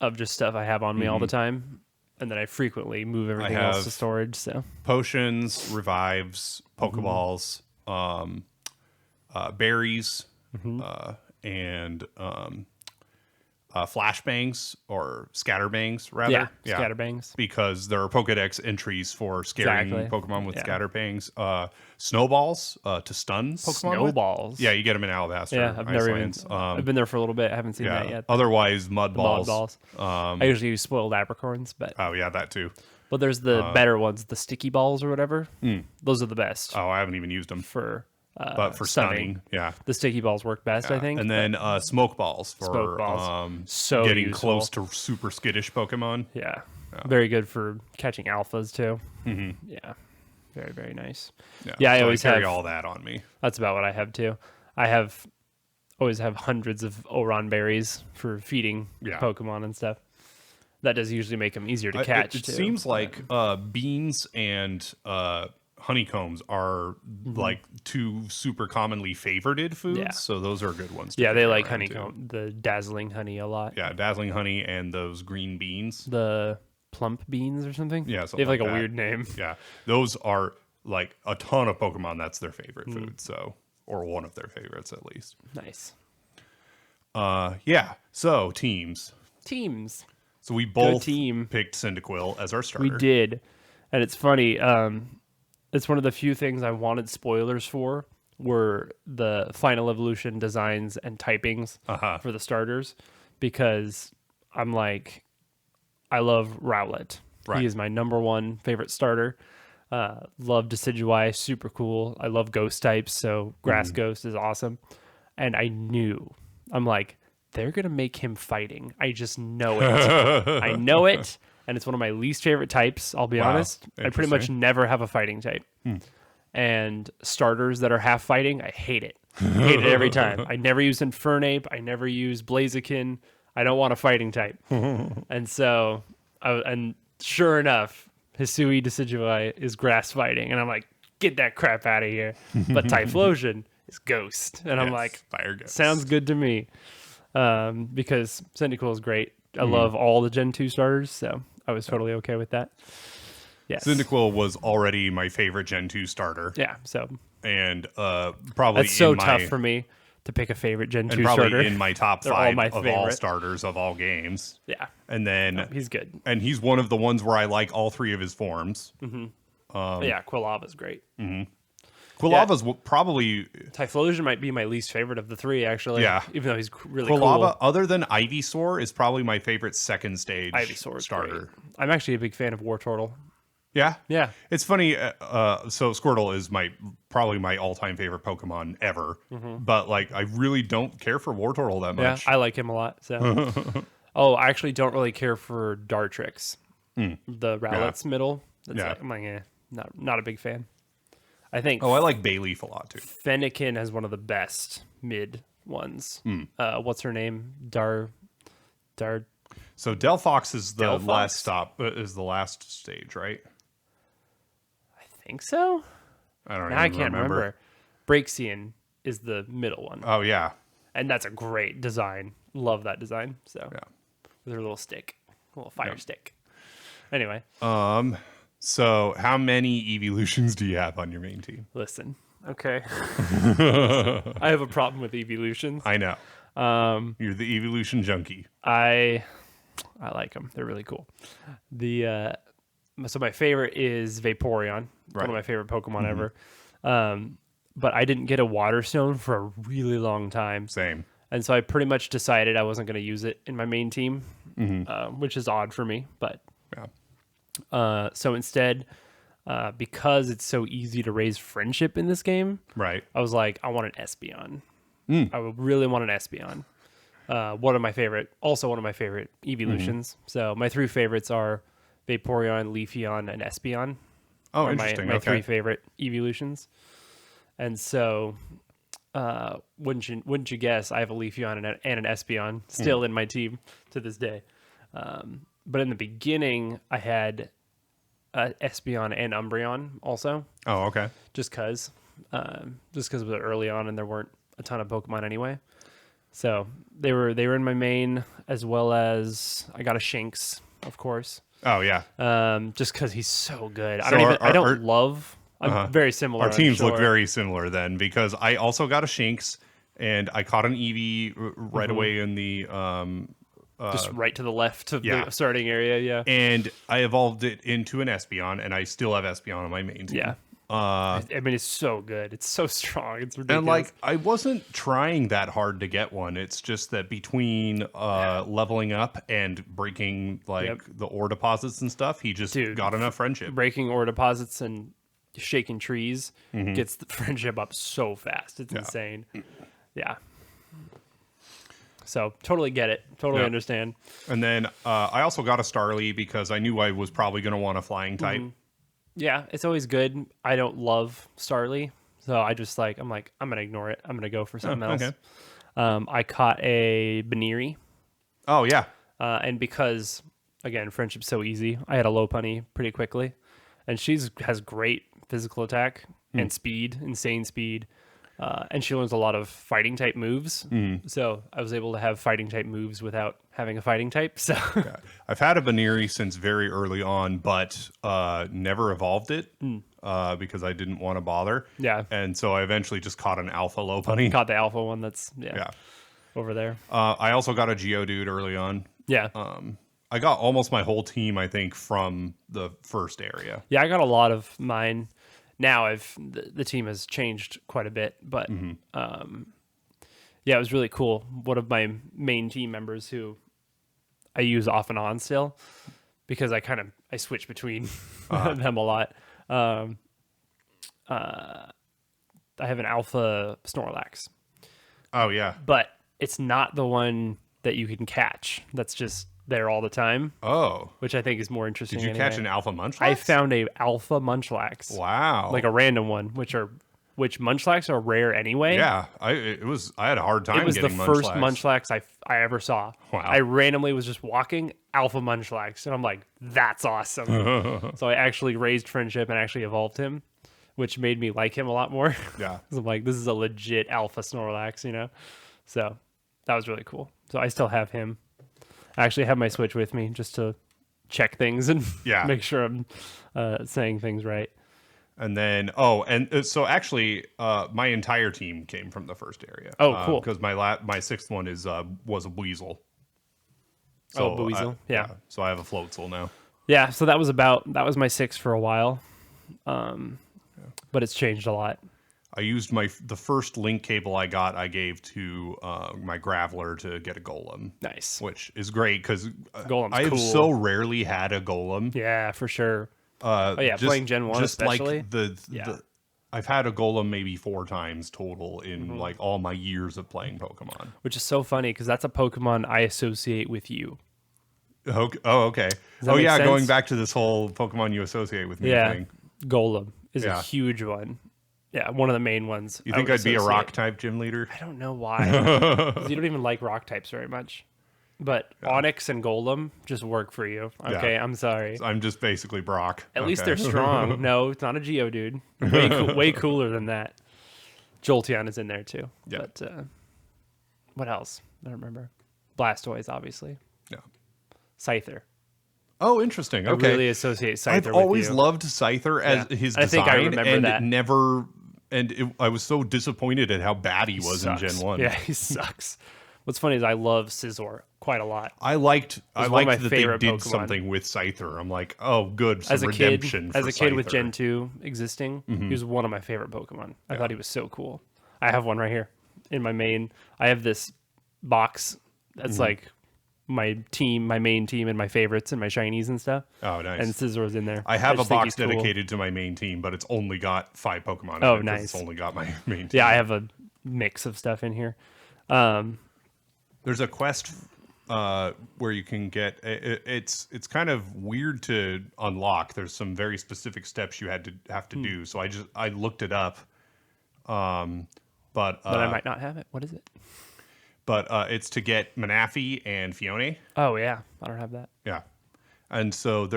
of just stuff I have on me all the time. And then I frequently move everything else to have- storage. So Potions, revives, Pokeballs, berries, and flashbangs or scatterbangs, rather. yeah, scatterbangs. Because there are Pokedex entries for scaring Exactly. Pokemon with Yeah. scatterbangs. Snowballs to stun Pokemon with. Snowballs. Yeah, you get them in Alabaster. Yeah, I've never even. Icelands. I've been there for a little bit. I haven't seen yeah. that yet. Otherwise, mud balls. Mod balls. I usually use spoiled apricorns, but Oh yeah, that too. there's the better ones, the sticky balls or whatever. Those are the best Oh, I haven't even used them. for. But for stunning, yeah. The sticky balls work best, I think. And then smoke balls for Smoke balls. So getting useful. close to super skittish Pokemon. Yeah. Very good for catching alphas too. Yeah. Very, very nice. Yeah, I so always carry have. all that on me. That's about what I have too. Always have hundreds of Oron berries for feeding Yeah. Pokemon and stuff. That does usually make them easier to It- catch It too. seems like beans and honeycombs are like 2 super commonly favorited foods. Yeah. So those are good ones. To Yeah, they figure like out, honeycomb, the dazzling honey a lot. too. Yeah, dazzling honey and those green beans. The plump beans or something. Yeah, they something have like like a that. weird name. Yeah, those are like a ton of Pokemon. That's their favorite Mm. food. So, or one of their favorites at least. Nice Yeah. So teams. teams. So we both team. picked Cyndaquil as our starter. We did, and it's funny. It's one of the few things I wanted spoilers for were the final evolution designs and typings for the starters, because I'm like, I love Rowlet. Right. He is my number 1 favorite starter. Love Decidueye, super cool. I love ghost types, so Grass Ghost is awesome. And I'm like, they're gonna make him fighting. I just know it. I know it. And it's one of my least favorite types, I'll be Wow, honest. I pretty much interesting. never have a fighting type. And starters that are half fighting, I hate it. Hate it every time. I never use Infernape. I never use Blaziken. I don't want a fighting type. And so And sure enough, Hisui Decidueye is grass fighting, and I'm like, get that crap out of here. But Typhlosion is ghost, and I'm Yes, like, fire ghost. sounds good to me. Because Cyndaquil is great. I love all the Gen 2 starters, so I was totally okay with that. Yes. Cyndaquil was already my favorite Gen 2 starter. Yeah, so And probably that's so in my, tough for me to pick a favorite Gen 2 and probably starter. in my top They're all 5 my of all favorite. starters of all games. Yeah, And then he's good. and he's one of the ones where I like all 3 of his forms. Yeah, Quilava's great. Quilava's probably Typhlosion might be my least favorite of the 3, actually. Yeah. Even though he's really Quilava, cool. other than Ivysaur, is probably my favorite second stage Ivysaur's starter. great. I'm actually a big fan of Wartortle. Yeah, Yeah. It's funny. So Squirtle is probably my all-time favorite Pokemon ever. But like, I really don't care for Wartortle that Yeah, much. I like him a lot. So, I actually don't really care for Dartrix, the Rowlet's middle. That's Yeah. like, I'm like, not a big fan. I think I like Bayleaf a lot too. Fennekin has one of the best mid ones. What's her name? Dar. So Delphox is the Delphox? last stop. Is the last stage, right? I think so. I don't know. Now I can't remember. Braixen is the middle one, Oh yeah, and that's a great design. Love that design. So yeah. with her little stick, little fire stick. Anyway, So how many evolutions do you have on your main team? listen. Okay, I have a problem with evolutions. I know. You're the evolution junkie. I like them. They're really cool. So my favorite is Vaporeon. It's one of my favorite Pokemon ever. But I didn't get a Water Stone for a really long time. Same. And so I pretty much decided I wasn't going to use it in my main team, which is odd for me. But Yeah. so instead, because it's so easy to raise friendship in this game, Right. I was like, I want an Espeon. I would really want an Espeon. One of my favorite evolutions. So my 3 favorites are Vaporeon, Leafeon, and Espeon. Oh, Are interesting. My okay. 3 favorite evolutions. And so, wouldn't you guess, I have a Leafeon and an Espeon still in my team to this day. But in the beginning, I had Espeon and Umbreon also, Oh, okay. just because it was early on and there weren't a ton of Pokemon anyway. So they were in my main, as well as I got a Shinx, of course. Oh, yeah. Just because he's so good. So I'm very similar. Our I'm teams look sure. very similar then, because I also got a Shinx and I caught an Eevee right away in the just right to the left of yeah. the starting area. Yeah. and I evolved it into an Espeon, and I still have Espeon on my main team. Yeah. I mean, it's so good. It's so strong. It's ridiculous. And like, I wasn't trying that hard to get one. It's just that between leveling up and breaking like the ore deposits and stuff, he just got enough friendship. breaking ore deposits and shaking trees gets the friendship up so fast. It's insane. Yeah. So totally get it. Totally understand. And then I also got a Starly because I knew I was probably going to want a flying type. Yeah, it's always good. I don't love Starly, so I'm going to ignore it. I'm going to go for something else. Okay. I caught a Baniri, Oh, yeah. and because, again, friendship's so easy, I had a Lopunny pretty quickly, and has great physical attack and speed, insane speed, and she learns a lot of fighting type moves, so I was able to have fighting type moves without having a fighting type, so... I've had a Baniri since very early on, but never evolved it because I didn't want to bother. Yeah. And so I eventually just caught an Alpha Lopunny. Caught the alpha one that's Yeah. over there. I also got a Geodude early on. Yeah. I got almost my whole team, I think, from the first area. Yeah, I got a lot of mine. Now the team has changed quite a bit, but yeah, it was really cool. One of my main team members who I use off and on still, because I switch between them a lot. I have an alpha Snorlax, Oh, yeah. but it's not the one that you can catch. That's just there all the time, Oh. which I think is more interesting. Did you anyway. catch an Alpha Munchlax? I found a alpha Munchlax. Wow. Like a random one, which which Munchlax are rare anyway. Yeah, I had a hard time. It was the getting first Munchlax. Munchlax I ever saw. Wow. I randomly was just walking Alpha Munchlax, and I'm like, that's awesome. So I actually raised friendship and actually evolved him, which made me like him a lot more. Yeah. I'm like, this is a legit Alpha Snorlax, So that was really cool. So I still have him. I actually have my Switch with me just to check things and make sure I'm saying things right. And then, so actually, my entire team came from the first area. Oh, cool. Because my sixth one was a Weasel. Weasel. Yeah. So I have a Floatzel now. Yeah. So that was my 6 for a while, but it's changed a lot. I used the first link cable I gave to my Graveler to get a Golem. Nice. Which is great because Golem's I have cool. so rarely had a Golem. Yeah, for sure. Playing Gen 1 especially. Like I've had a Golem maybe 4 times total in like all my years of playing Pokemon. Which is so funny because that's a Pokemon I associate with you. Okay. Oh, okay. Oh, yeah. Sense? Going back to this whole Pokemon you associate with me thing. Golem is a huge one. Yeah, one of the main ones. You think I'd be a rock type gym leader? I don't know why. 'Cause you don't even like rock types very much. But Onyx and Golem just work for you. Okay, I'm sorry. So I'm just basically Brock. At least they're strong. No, it's not a Geodude. Way cooler than that. Jolteon is in there too. Yeah. But what else? I don't remember. Blastoise, obviously. Yeah. Scyther. Oh, interesting. Okay. I really associate Scyther with you. I've always loved Scyther as his design. I think I remember that. I was so disappointed at how bad he was in Gen 1. Yeah, he sucks. What's funny is I love Scizor quite a lot. I liked that they did Pokemon. something with Scyther. I'm like, oh, good, some redemption as a Scyther. kid with Gen 2 existing, he was one of my favorite Pokemon. I thought he was so cool. I have one right here in my main. I have this box that's like my main team, and my favorites and my shinies and stuff. Oh, nice. And Scissor's in there. I have a box dedicated to my main team, but it's only got 5 Pokemon in it. Oh, nice. It's only got my main team. Yeah, I have a mix of stuff in here. There's a quest where you can get it's kind of weird to unlock. There's some very specific steps you have to do. So I looked it up. But I might not have it. What is it? But it's to get Manaphy and Fione. Oh yeah, I don't have that. Yeah, and so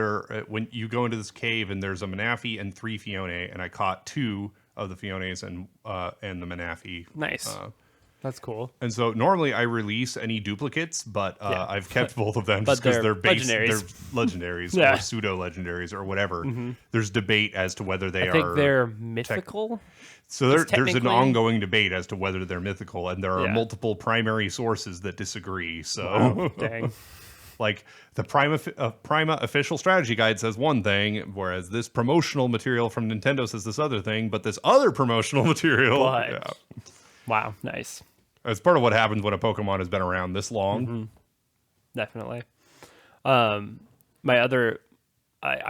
when you go into this cave and there's a Manaphy and 3 Fione, and I caught 2 of the Fiones and the Manaphy. Nice. That's cool. And so normally I release any duplicates, but I've kept both of them just because they're legendaries or pseudo legendaries or whatever. There's debate as to whether they are. I think they're mythical. So there's an ongoing debate as to whether they're mythical, and there are multiple primary sources that disagree. So, dang. Like the Prima official strategy guide says one thing, whereas this promotional material from Nintendo says this other thing, but this other promotional material. Wow, nice. It's part of what happens when a Pokemon has been around this long. Definitely. I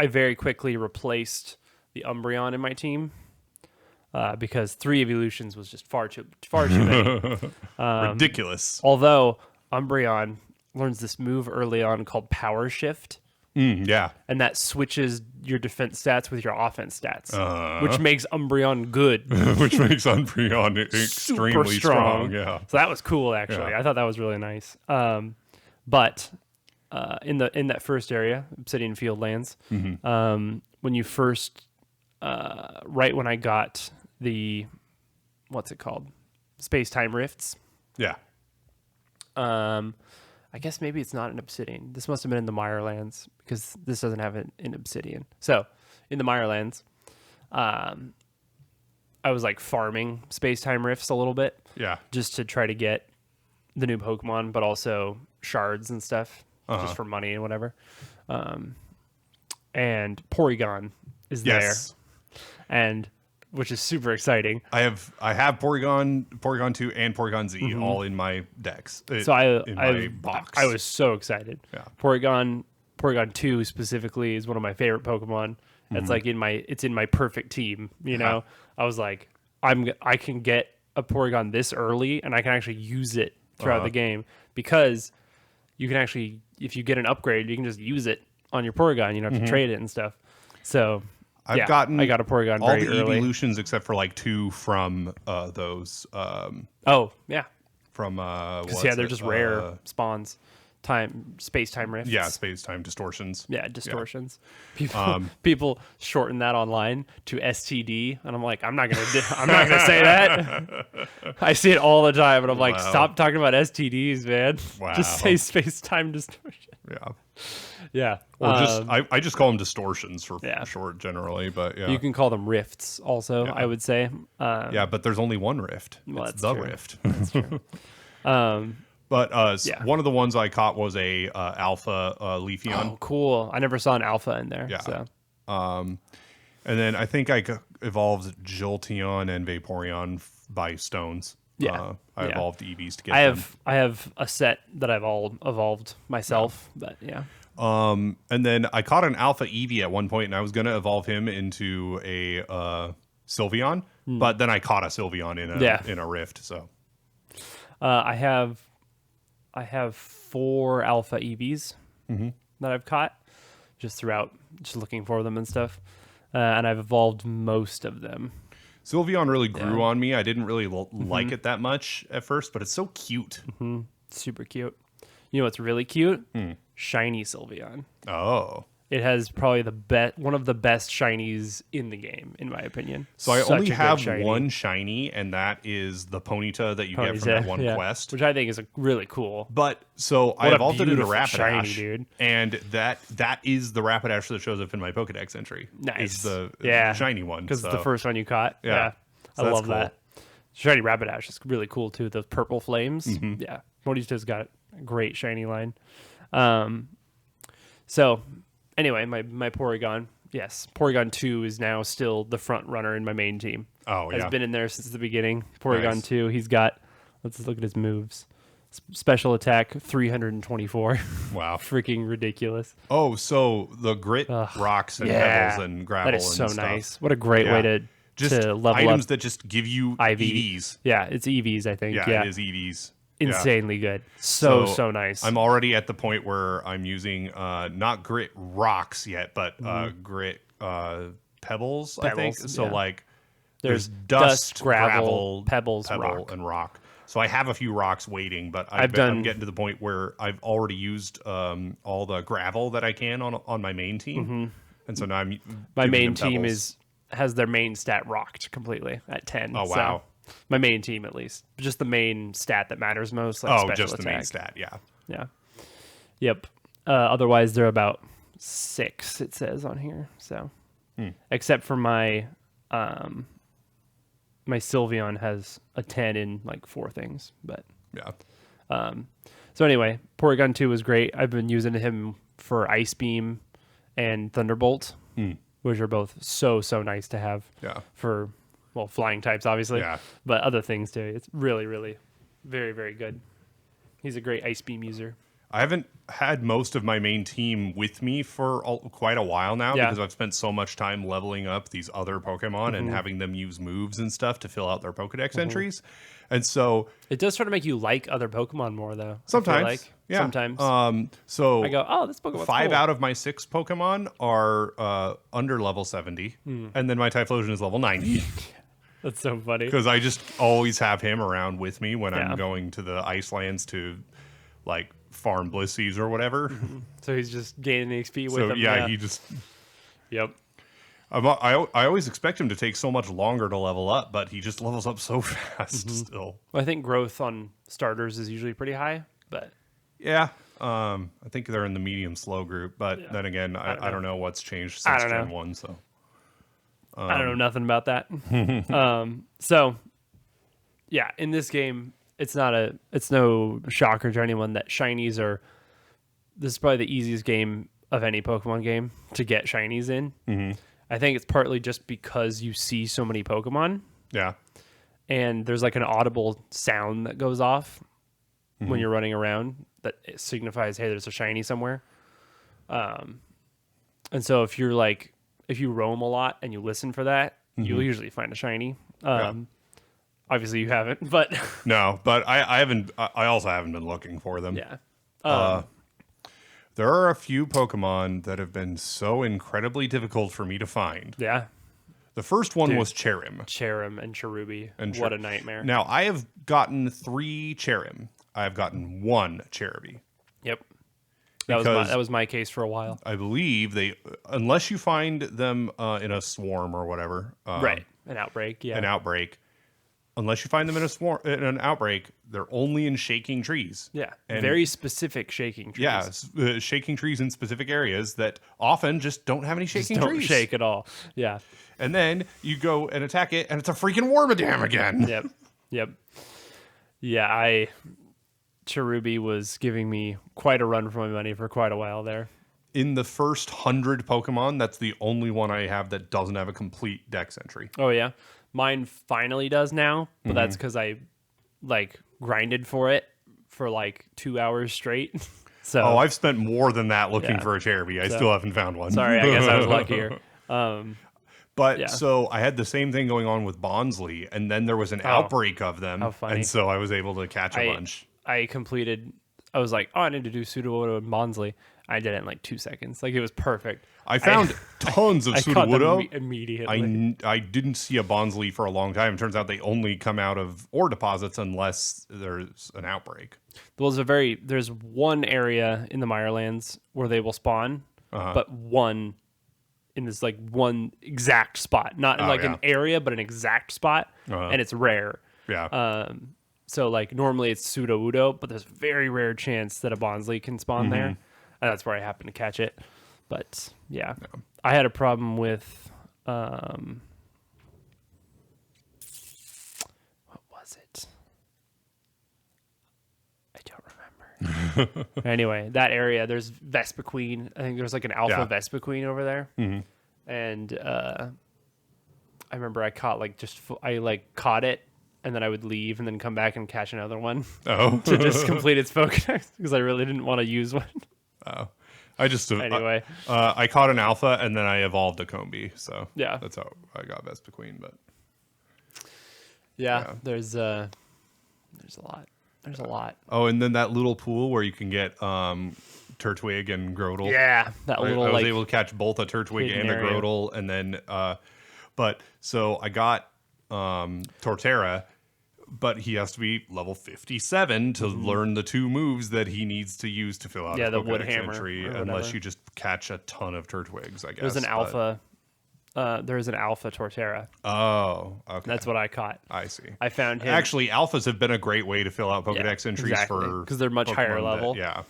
very quickly replaced the Umbreon in my team. Because 3 evolutions was just far too many. Ridiculous. Although Umbreon learns this move early on called Power Shift. Yeah. And that switches your defense stats with your offense stats, which makes Umbreon good. Which makes Umbreon extremely strong. Yeah. So that was cool, actually. Yeah. I thought that was really nice. But in that first area, Obsidian Field Lands, when you first, right when I got the, what's it called? Space-time rifts. Yeah. I guess maybe it's not an Obsidian. This must have been in the Mirelands because this doesn't have an Obsidian. So in the Mirelands, I was like farming space-time rifts a little bit. Yeah. Just to try to get the new Pokemon, but also shards and stuff just for money and whatever. And Porygon is there. And which is super exciting. I have Porygon 2 and Porygon Z all in my decks. My box. I was so excited. Yeah. Porygon 2 specifically is one of my favorite Pokemon. It's like in my perfect team, you know. I was like, I can get a Porygon this early and I can actually use it throughout the game because you can actually, if you get an upgrade, you can just use it on your Porygon. You don't have to trade it and stuff. So I've gotten I got a Porygon all very the early. evolutions except for like 2 from those Oh, yeah. from Because, yeah, they're just rare spawns. Space-time rifts. yeah, space-time distortions. Yeah, distortions. People shorten that online to STD, and I'm like, I'm not gonna say that. I see it all the time, and I'm like, Wow. stop talking about STDs, man. Wow. Just say space-time distortion. Yeah. Yeah. Or just I just call them distortions for Yeah. short generally, but yeah. You can call them rifts also, I would say. Yeah, but there's only one rift. Well, It's that's the true. rift. That's true. But Yeah. one of the ones I caught was a alpha Leafeon. Oh, cool. I never saw an alpha in there. Yeah. So. And then I think I evolved Jolteon and Vaporeon by stones. Yeah. I Yeah. evolved EVs to get I have a set that I've all evolved myself, but yeah. them. And then I caught an alpha Eevee at one point, and I was going to evolve him into a Sylveon, but then I caught a Sylveon in a rift. So I have 4 alpha EVs that I've caught just throughout, just looking for them and stuff. And I've evolved most of them. Sylveon really grew on me. I didn't really like it that much at first, but it's so cute. Super cute. You know what's really cute? Shiny Sylveon. Oh. It has probably one of the best shinies in the game, in my opinion. So I Such only a good have shiny. one shiny, and that is the Ponyta that you get from that one yeah. quest. Which I think is really cool. But so I What a evolved it into beautiful shiny, Rapidash, dude. and that is the Rapidash that shows up in my Pokedex entry. Nice. Is the Yeah. shiny one. Because So. it's the first one you caught. Yeah. Yeah. So I that's love cool. that. Shiny Rapidash is really cool too. The purple flames. Mm-hmm. Yeah. Ponyta's got a great shiny line. So anyway, my Porygon. Yes. Porygon 2 is now still the front runner in my main team. Oh, Has yeah. been in there since the beginning. Porygon Nice. 2, he's got, let's look at his moves. Special attack 324. Wow. Freaking ridiculous. Oh, so the grit rocks and pebbles and gravel That is so and stuff. nice. What a great Yeah. way to Just level items up. that just give you IV. EVs. Yeah, it's EVs, I think. Yeah, Yeah, it is EVs. insanely good. So nice. I'm already at the point where I'm using not grit rocks yet, but grit pebbles, I think. Pebbles, So yeah. like There's dust, gravel, pebbles, pebble, rock. and rock. So I have a few rocks waiting, but I'm done- getting to the point where I've already used all the gravel that I can on my main team, and so now I'm My giving main them team pebbles. has their main stat rocked completely at 10. Oh, so wow. my main team, at least. Just the main stat that matters most. Like special just the main attack. stat, yeah. Yeah. Yep. Otherwise, they're about 6, it says on here. So, except for my my Sylveon has a 10 in like 4 things. But Yeah. so anyway, Porygon 2 was great. I've been using him for Ice Beam and Thunderbolt, which are both so nice to have. Yeah. For flying types, obviously. Yeah. But other things too. It's really, really, very, very good. He's a great Ice Beam user. I haven't had most of my main team with me for quite a while now Yeah. because I've spent so much time leveling up these other Pokemon and having them use moves and stuff to fill out their Pokedex entries. And so It does try to make you like other Pokemon more, though. I feel sometimes, like. yeah. Sometimes. So I go, oh, this Pokemon's 5 cool. out of my 6 Pokemon are under level 70, and then my Typhlosion is level 90 That's so funny. because I just always have him around with me when Yeah. I'm going to the Icelands to like farm Blissies or whatever. So he's just gaining XP with So them. yeah, he just. Yep. I always expect him to take so much longer to level up, but he just levels up so fast still. Well, I think growth on starters is usually pretty high, but Yeah. I think they're in the medium slow group, but Yeah. then again, I don't know what's changed I since don't Gen know. 1. So I don't know nothing about that. So yeah, in this game, it's no shocker to anyone that shinies are. This is probably the easiest game of any Pokemon game to get shinies in. Mm-hmm. I think it's partly just because you see so many Pokemon, yeah. and there's like an audible sound that goes off when you're running around that it signifies, hey, there's a shiny somewhere. And so if you roam a lot and you listen for that, you'll usually find a shiny. Obviously you haven't, but No, but I haven't. I also haven't been looking for them. yeah. There are a few Pokemon that have been so incredibly difficult for me to find. Yeah. The first one Dude. was Cherim. Cherim and Cherubi. And What a nightmare. Now, I have gotten 3 Cherim. I have gotten 1 Cherubi. Yep. Because That was my case for a while. I believe they, unless you find them in a swarm or whatever. Right. An outbreak, yeah. An outbreak. Unless you find them in a swarm, in an outbreak, they're only in shaking trees. Yeah. And very specific shaking trees. yeah, shaking trees in specific areas that often just don't have any shaking Don't trees. shake at all. Yeah. And then you go and attack it, and it's a freaking Wormadam again. Yep. Yeah, Cherubi was giving me quite a run for my money for quite a while there. In the first 100 Pokemon, that's the only one I have that doesn't have a complete dex entry. Oh, yeah. Mine finally does now, but that's because I like grinded for it for like 2 hours straight. So Oh, I've spent more than that looking Yeah. for a Cherubi. I still haven't found one. sorry, I guess I was luckier. But Yeah. so I had the same thing going on with Bonsly, and then there was an outbreak of them. How funny. And so I was able to catch a bunch. I was like, oh, I need to do Sudowoodo and Bonsly. I did it in like 2 seconds. Like it was perfect. I found tons of I caught them Sudowoodo. immediately. I didn't see a Bonsly for a long time. It turns out they only come out of ore deposits unless there's an outbreak. There's one area in the Mirelands where they will spawn, but one in this like one exact spot, not in an area, but an exact spot, and it's rare. Yeah. So like normally it's Sudowoodo, but there's a very rare chance that a Bonsly can spawn there, and that's where I happen to catch it. But yeah, I had a problem with what was it? I don't remember. Anyway, that area there's Vespiquen. I think there's like an alpha Vespiquen over there, and I remember I caught caught it. And then I would leave and then come back and catch another one to just complete its Pokedex because I really didn't want to use one. Oh, I just Anyway. I caught an alpha and then I evolved a Combi, so Yeah. that's how I got Vespiquen. But Yeah. There's a lot. There's a lot. oh, and then that little pool where you can get Turtwig and Grotle. Yeah, that I little was able to catch both a Turtwig hidden and a area. Grotle, and then but so I got Torterra, but he has to be level 57 to learn the 2 moves that he needs to use to fill out Yeah, a the Pokedex wood hammer entry, or unless whatever. you just catch a ton of Turtwigs, I guess. There's an but- alpha. There's an alpha Torterra. Oh, okay. That's what I caught. I see. I found him. Actually, alphas have been a great way to fill out Pokedex entries exactly, for 'cause they're much higher Pokemon level. Yeah.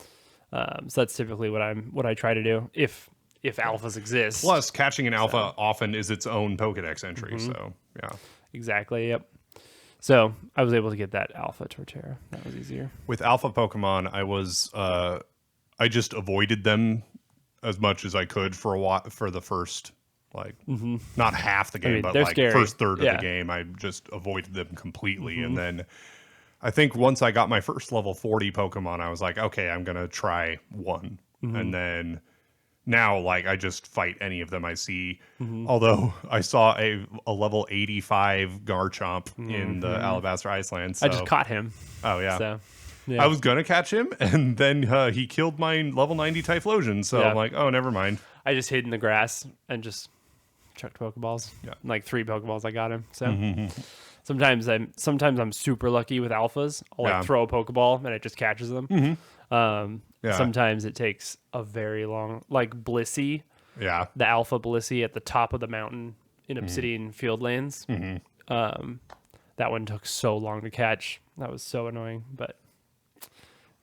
So that's typically what I try to do if alphas exist. Plus, catching an alpha often is its own Pokedex entry. So, yeah. Exactly. Yep. So I was able to get that alpha Torterra. That was easier. With alpha Pokemon, I just avoided them as much as I could for a while, for the first, like, not half the game, mean, but they're like scary. first third of Yeah. the game. I just avoided them completely. And then I think once I got my first level 40 Pokemon, I was like, okay, I'm going to try one. And then now, like, I just fight any of them I see. Although I saw a level 85 Garchomp in the Alabaster Iceland. So. I just caught him. Oh, yeah. So yeah. I was going to catch him, and then he killed my level 90 Typhlosion. So Yeah. I'm like, oh, never mind. I just hid in the grass and just chucked Pokeballs. Yeah. Like 3 Pokeballs I got him. So sometimes I'm super lucky with alphas. I'll like Yeah. throw a Pokeball and it just catches them. Yeah. Sometimes it takes a very long, like Blissey, Yeah. the alpha Blissey at the top of the mountain in Obsidian Fieldlands. That one took so long to catch. That was so annoying. But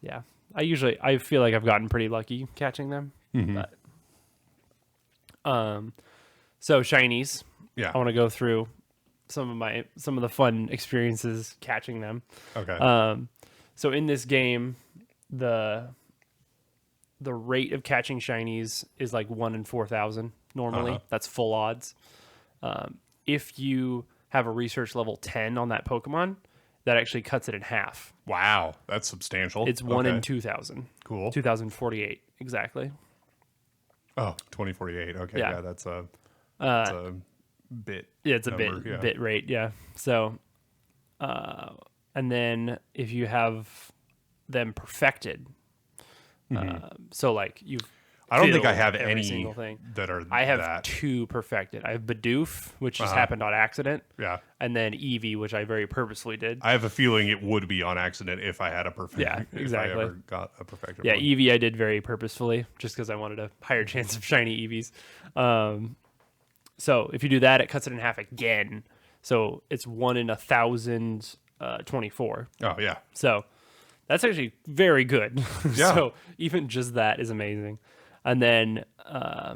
yeah, I feel like I've gotten pretty lucky catching them. But so shinies. Yeah. I want to go through some of the fun experiences catching them. Okay. So in this game, the rate of catching shinies is like 1 in 4,000 normally. That's full odds. If you have a research level 10 on that Pokemon, that actually cuts it in half. Wow. That's substantial. It's 1 in Okay. 2,000. Cool. 2,048 exactly. Oh, 2048. Okay. Yeah. Yeah. That's a bit. Yeah, it's a number, bit rate, yeah. So, and then if you have them perfected, So like you. I don't think I filled have every any single thing. that are I have that. 2 perfected. I have Bidoof, which just happened on accident. Yeah. And then Eevee, which I very purposefully did. I have a feeling it would be on accident if I had a perfect. Yeah, exactly. If I ever got a perfected Yeah, one. Eevee I did very purposefully, just because I wanted a higher chance of shiny Eevees. So if you do that, it cuts it in half again. So it's 1 in 1,024. Oh yeah. So that's actually very good. Yeah. So even just that is amazing. And then I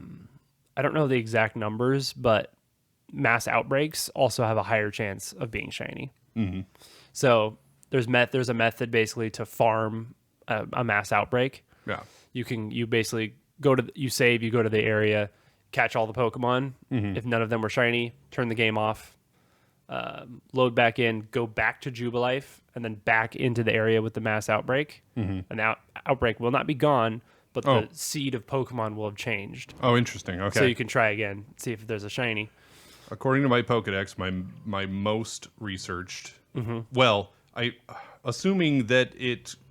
don't know the exact numbers, but mass outbreaks also have a higher chance of being shiny. Mm-hmm. So there's a method basically to farm a mass outbreak. Yeah. You basically go to you go to the area, catch all the Pokemon. Mm-hmm. If none of them were shiny, turn the game off. Load back in, go back to Jubilife, and then back into the area with the mass outbreak. Mm-hmm. And the outbreak will not be gone, but the seed of Pokemon will have changed. Oh, interesting. Okay. So you can try again, see if there's a shiny. According to my Pokedex, my most researched. Well, assuming that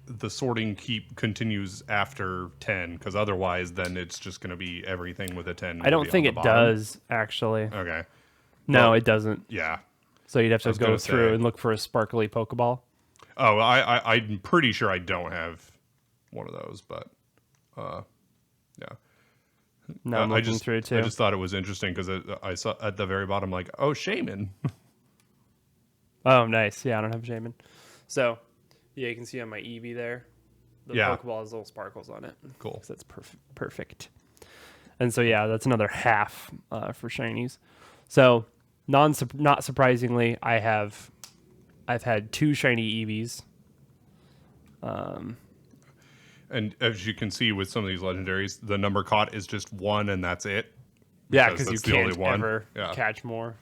the sorting continues after 10, because otherwise then it's just going to be everything with a 10. I don't think it does, actually. Okay. No, Well, it doesn't. Yeah. So you'd have to go gonna through say. and look for a sparkly Pokeball. Oh, I'm pretty sure I don't have one of those, but yeah. No, I'm looking through too. I just thought it was interesting because I saw at the very bottom, like, oh, Shaman. Oh, nice. Yeah, I don't have Shaman. So, yeah, you can see on my Eevee there, the Yeah. Pokeball has little sparkles on it. Cool. So that's perfect. And so, yeah, that's another half for shinies. So, not surprisingly, I've had 2 shiny Eevees. And as you can see with some of these legendaries, the number caught is just 1, and that's it. Yeah, because you that's the can't only one. ever Yeah. catch more.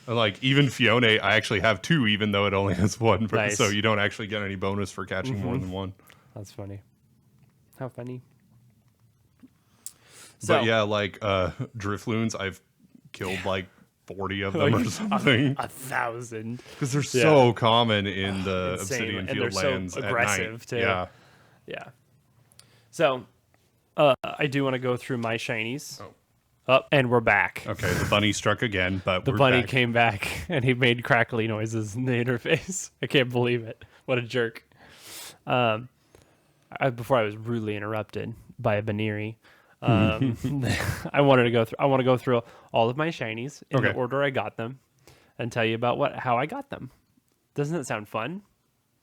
And like even Fiona, I actually have 2, even though it only has 1. Nice. So you don't actually get any bonus for catching more than 1. That's funny. How funny. But yeah, like Drifloons, I've killed like 40 of them or something. 1,000. Because they're so common in the Insane. Obsidian And they're Field so lands aggressive, at night. too. Yeah. Yeah. So, I do want to go through my shinies. Oh. And we're back. Okay, the bunny struck again, but The we're bunny back. came back, and he made crackly noises in the interface. I can't believe it. What a jerk. Before I was rudely interrupted by a Baneri, I want to go through all of my shinies in the Okay. order I got them and tell you about how I got them. Doesn't that sound fun?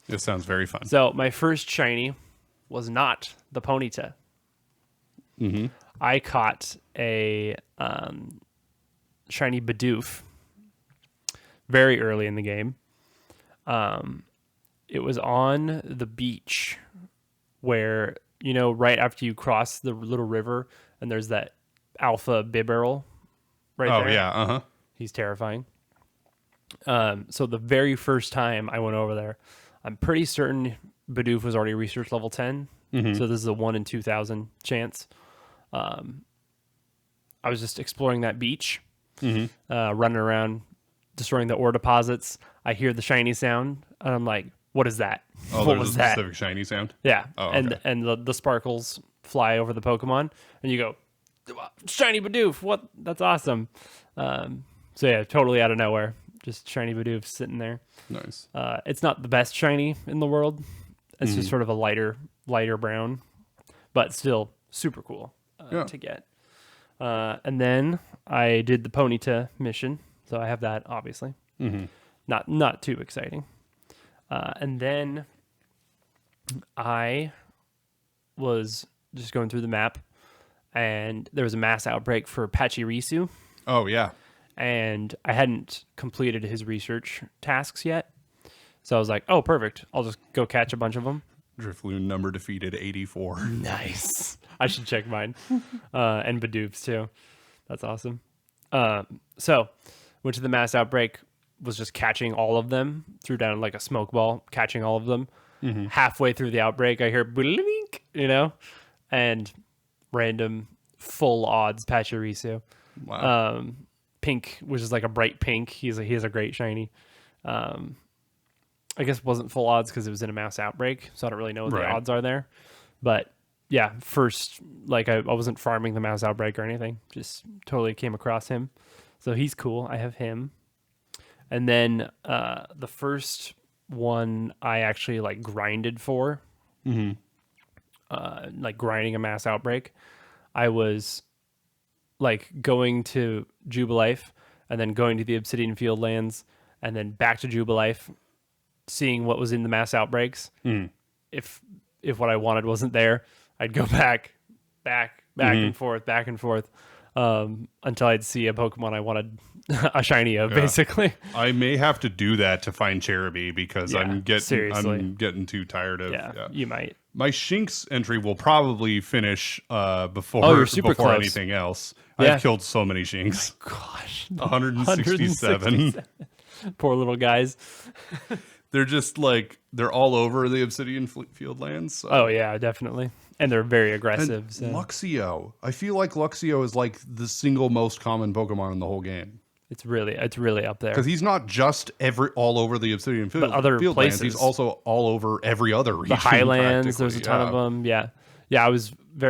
This sounds very fun. So my first shiny was not the Ponyta. Mm-hmm. I caught a shiny Bidoof very early in the game. It was on the beach where, right after you cross the little river and there's that alpha Bibarel right there. Oh, yeah. Uh-huh. He's terrifying. So the very first time I went over there, I'm pretty certain Bidoof was already research level 10. Mm-hmm. So this is a 1 in 2,000 chance. I was just exploring that beach, running around, destroying the ore deposits. I hear the shiny sound, and I'm like, what is that? Oh, What there's was a that? specific shiny sound? Yeah. Oh, and okay. and the sparkles fly over the Pokemon, and you go, shiny Bidoof, what? That's awesome. So yeah, totally out of nowhere. Just shiny Bidoof sitting there. Nice. It's not the best shiny in the world. It's just sort of a lighter brown, but still super cool to get. And then I did the Ponyta mission, so I have that obviously. Mm-hmm. Not too exciting. And then I was just going through the map, and there was a mass outbreak for Pachirisu, Oh, yeah. and I hadn't completed his research tasks yet. So I was like, oh, perfect. I'll just go catch a bunch of them. Drifloon number defeated 84. Nice. I should check mine. And Bidoof's too. That's awesome. So went to the mass outbreak, was just catching all of them, threw down like a smoke ball, catching all of them. Mm-hmm. Halfway through the outbreak, I hear blink, and random full odds Pachirisu. Wow. Pink, which is like a bright pink. He has a great shiny. I guess it wasn't full odds because it was in a mass outbreak, so I don't really know what the Right. odds are there. But yeah, first, like I wasn't farming the mouse outbreak or anything. Just totally came across him. So he's cool. I have him. And then the first one I actually like grinded for, like grinding a mass outbreak. I was like going to Jubilife and then going to the Obsidian Fieldlands and then back to Jubilife, seeing what was in the mass outbreaks. If what I wanted wasn't there, I'd go back and forth, until I'd see a Pokemon I wanted a shiny of, basically. I may have to do that to find Cherubi because seriously. I'm getting too tired of. Yeah, you might. My Shinx entry will probably finish before Oh, you're super before close. anything else. Yeah. I've killed so many Shinx. Gosh, 167. Poor little guys. They're just like they're all over the Obsidian Fieldlands. So. Oh yeah, definitely. And they're very aggressive. And So. Luxio. I feel like Luxio is like the single most common Pokemon in the whole game. It's really up there. Because he's not just all over the Obsidian other Fieldlands. places. He's also all over every other region. The Highlands, practically. there's a ton of them. Yeah.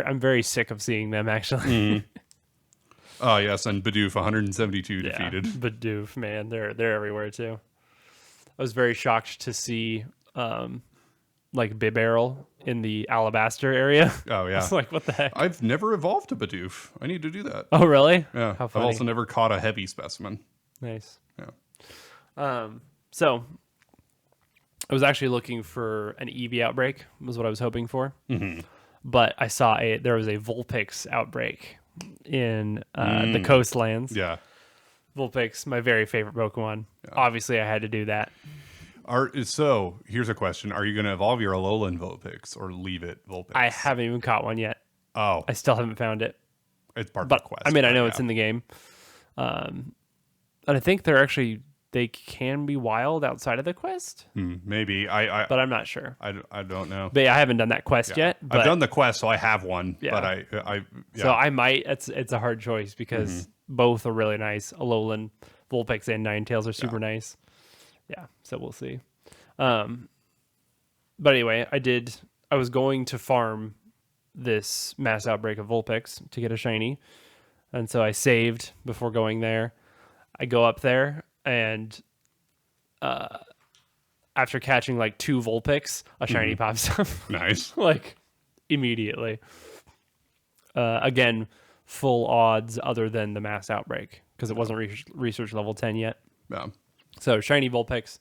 I'm very sick of seeing them, actually. Oh yes, and Bidoof 172 defeated. Bidoof, man, they're everywhere too. I was very shocked to see like Bibarel in the Alabaster area. Oh yeah. I was like, what the heck? I've never evolved a Bidoof. I need to do that. Oh really? Yeah. How I've funny. also never caught a heavy specimen. Nice. Yeah. So I was actually looking for an Eevee outbreak, was what I was hoping for. But I saw there was a Vulpix outbreak in the coastlands. Yeah. Vulpix, my very favorite Pokemon. Yeah. Obviously, I had to do that. So here's a question: are you going to evolve your Alolan Vulpix or leave it Vulpix? I haven't even caught one yet. Oh, I still haven't found it. It's part of the quest. I mean, I know it's in the game, and I think they can be wild outside of the quest. Maybe but I'm not sure. I don't know. But I haven't done that quest yet. But I've done the quest, so I have one. Yeah. But I So I might. It's a hard choice because both are really nice. Alolan, Vulpix, and Ninetales are super nice. Yeah, so we'll see. But anyway, I was going to farm this mass outbreak of Vulpix to get a shiny, and so I saved before going there. I go up there, and after catching like 2 Vulpix, a shiny pops up. Nice. Like immediately. Again, full odds other than the mass outbreak because it wasn't research level 10 yet. Yeah. So shiny Vulpix.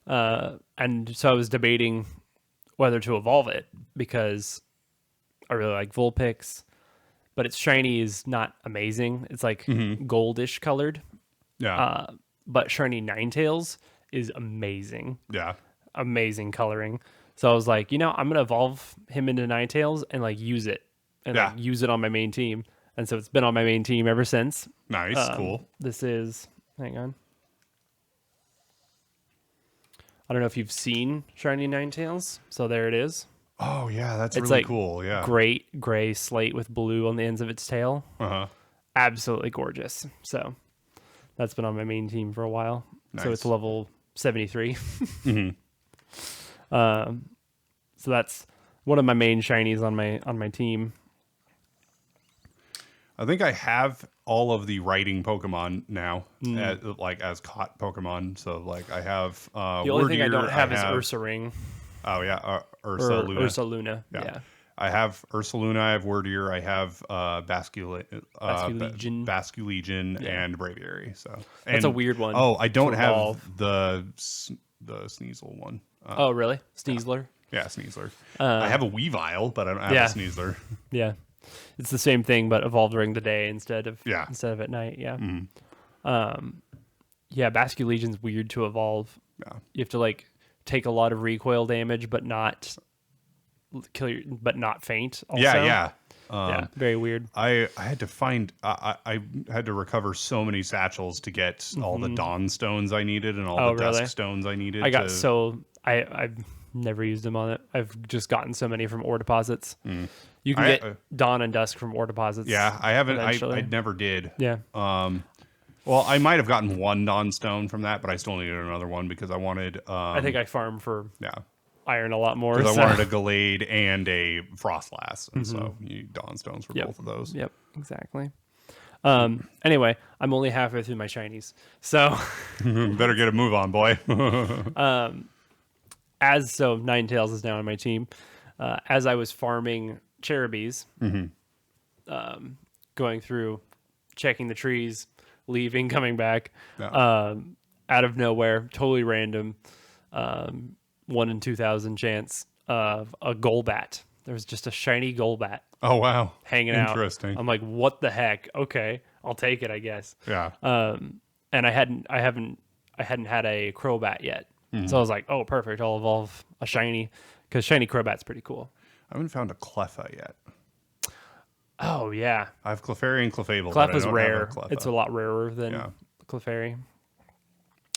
And so I was debating whether to evolve it because I really like Vulpix, but its shiny is not amazing. It's like goldish colored. Yeah. But shiny Ninetales is amazing. Yeah. Amazing coloring. So I was like, I'm going to evolve him into Ninetales and like use it and like, use it on my main team. And so it's been on my main team ever since. Nice. Cool. This is, hang on. I don't know if you've seen shiny Ninetales. So there it is. Oh yeah, that's It's really like cool. Yeah. great gray slate with blue on the ends of its tail. Uh-huh. Absolutely gorgeous. So that's been on my main team for a while. Nice. So it's level 73. So that's one of my main shinies on my team. I think I have all of the writing Pokemon now, as caught Pokemon. So like I have The only thing I don't have is Ursaring. Oh yeah, Ursaluna. Ursaluna. Yeah. I have Ursaluna, I have Wordier, I have Basculegion. Basculegion and Braviary. So That's a weird one. Oh, I don't to have evolve. the Sneasel one. Oh, really? Sneasler? Yeah, Sneasler. I have a Weavile, but I don't have a Sneasler. Yeah. It's the same thing, but evolved during the day instead of at night. Yeah. Yeah, Basculegion's weird to evolve. Yeah. You have to like take a lot of recoil damage, but not faint. Also. Yeah. Very weird. I had to find. I had to recover so many satchels to get all the Dawn stones I needed and all the Dusk stones I needed. I've never used them on it. I've just gotten so many from ore deposits. You can get Dawn and Dusk from ore deposits. Yeah, I haven't. I never did. Yeah. Well, I might have gotten one Dawn stone from that, but I still needed another one because I wanted. I think I farm for iron a lot more. Because So. I wanted a Gallade and a Frostlass, and so you need Dawnstones for both of those. Yep, exactly. Anyway, I'm only halfway through my shinies. So Better get a move on, boy. so Ninetales is now on my team. As I was farming Cherubies, going through, checking the trees, leaving, coming back, out of nowhere, totally random, 1 in 2,000 chance of a Golbat. There was just a shiny Golbat Oh wow, hanging out. Interesting. I'm like, what the heck? Okay, I'll take it, I guess. Yeah. And I hadn't had a Crobat yet, so I was like, oh, perfect. I'll evolve a shiny because shiny Crobat's pretty cool. I haven't found a Cleffa yet. Oh yeah, I have Clefairy and Clefable. but I Cleffa's don't rare. have a Cleffa. It's a lot rarer than Yeah. Clefairy.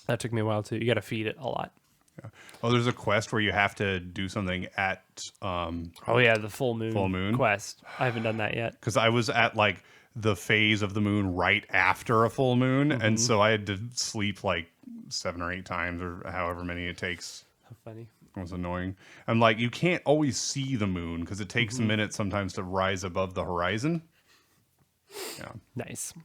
That took me a while too. You got to feed it a lot. Yeah. Oh, there's a quest where you have to do something at Oh yeah, the full moon quest. I haven't done that yet. because I was at like the phase of the moon right after a full moon, and so I had to sleep like 7 or 8 times or however many it takes. How funny. It was annoying. I'm like, you can't always see the moon because it takes a minute sometimes to rise above the horizon. Yeah. Nice.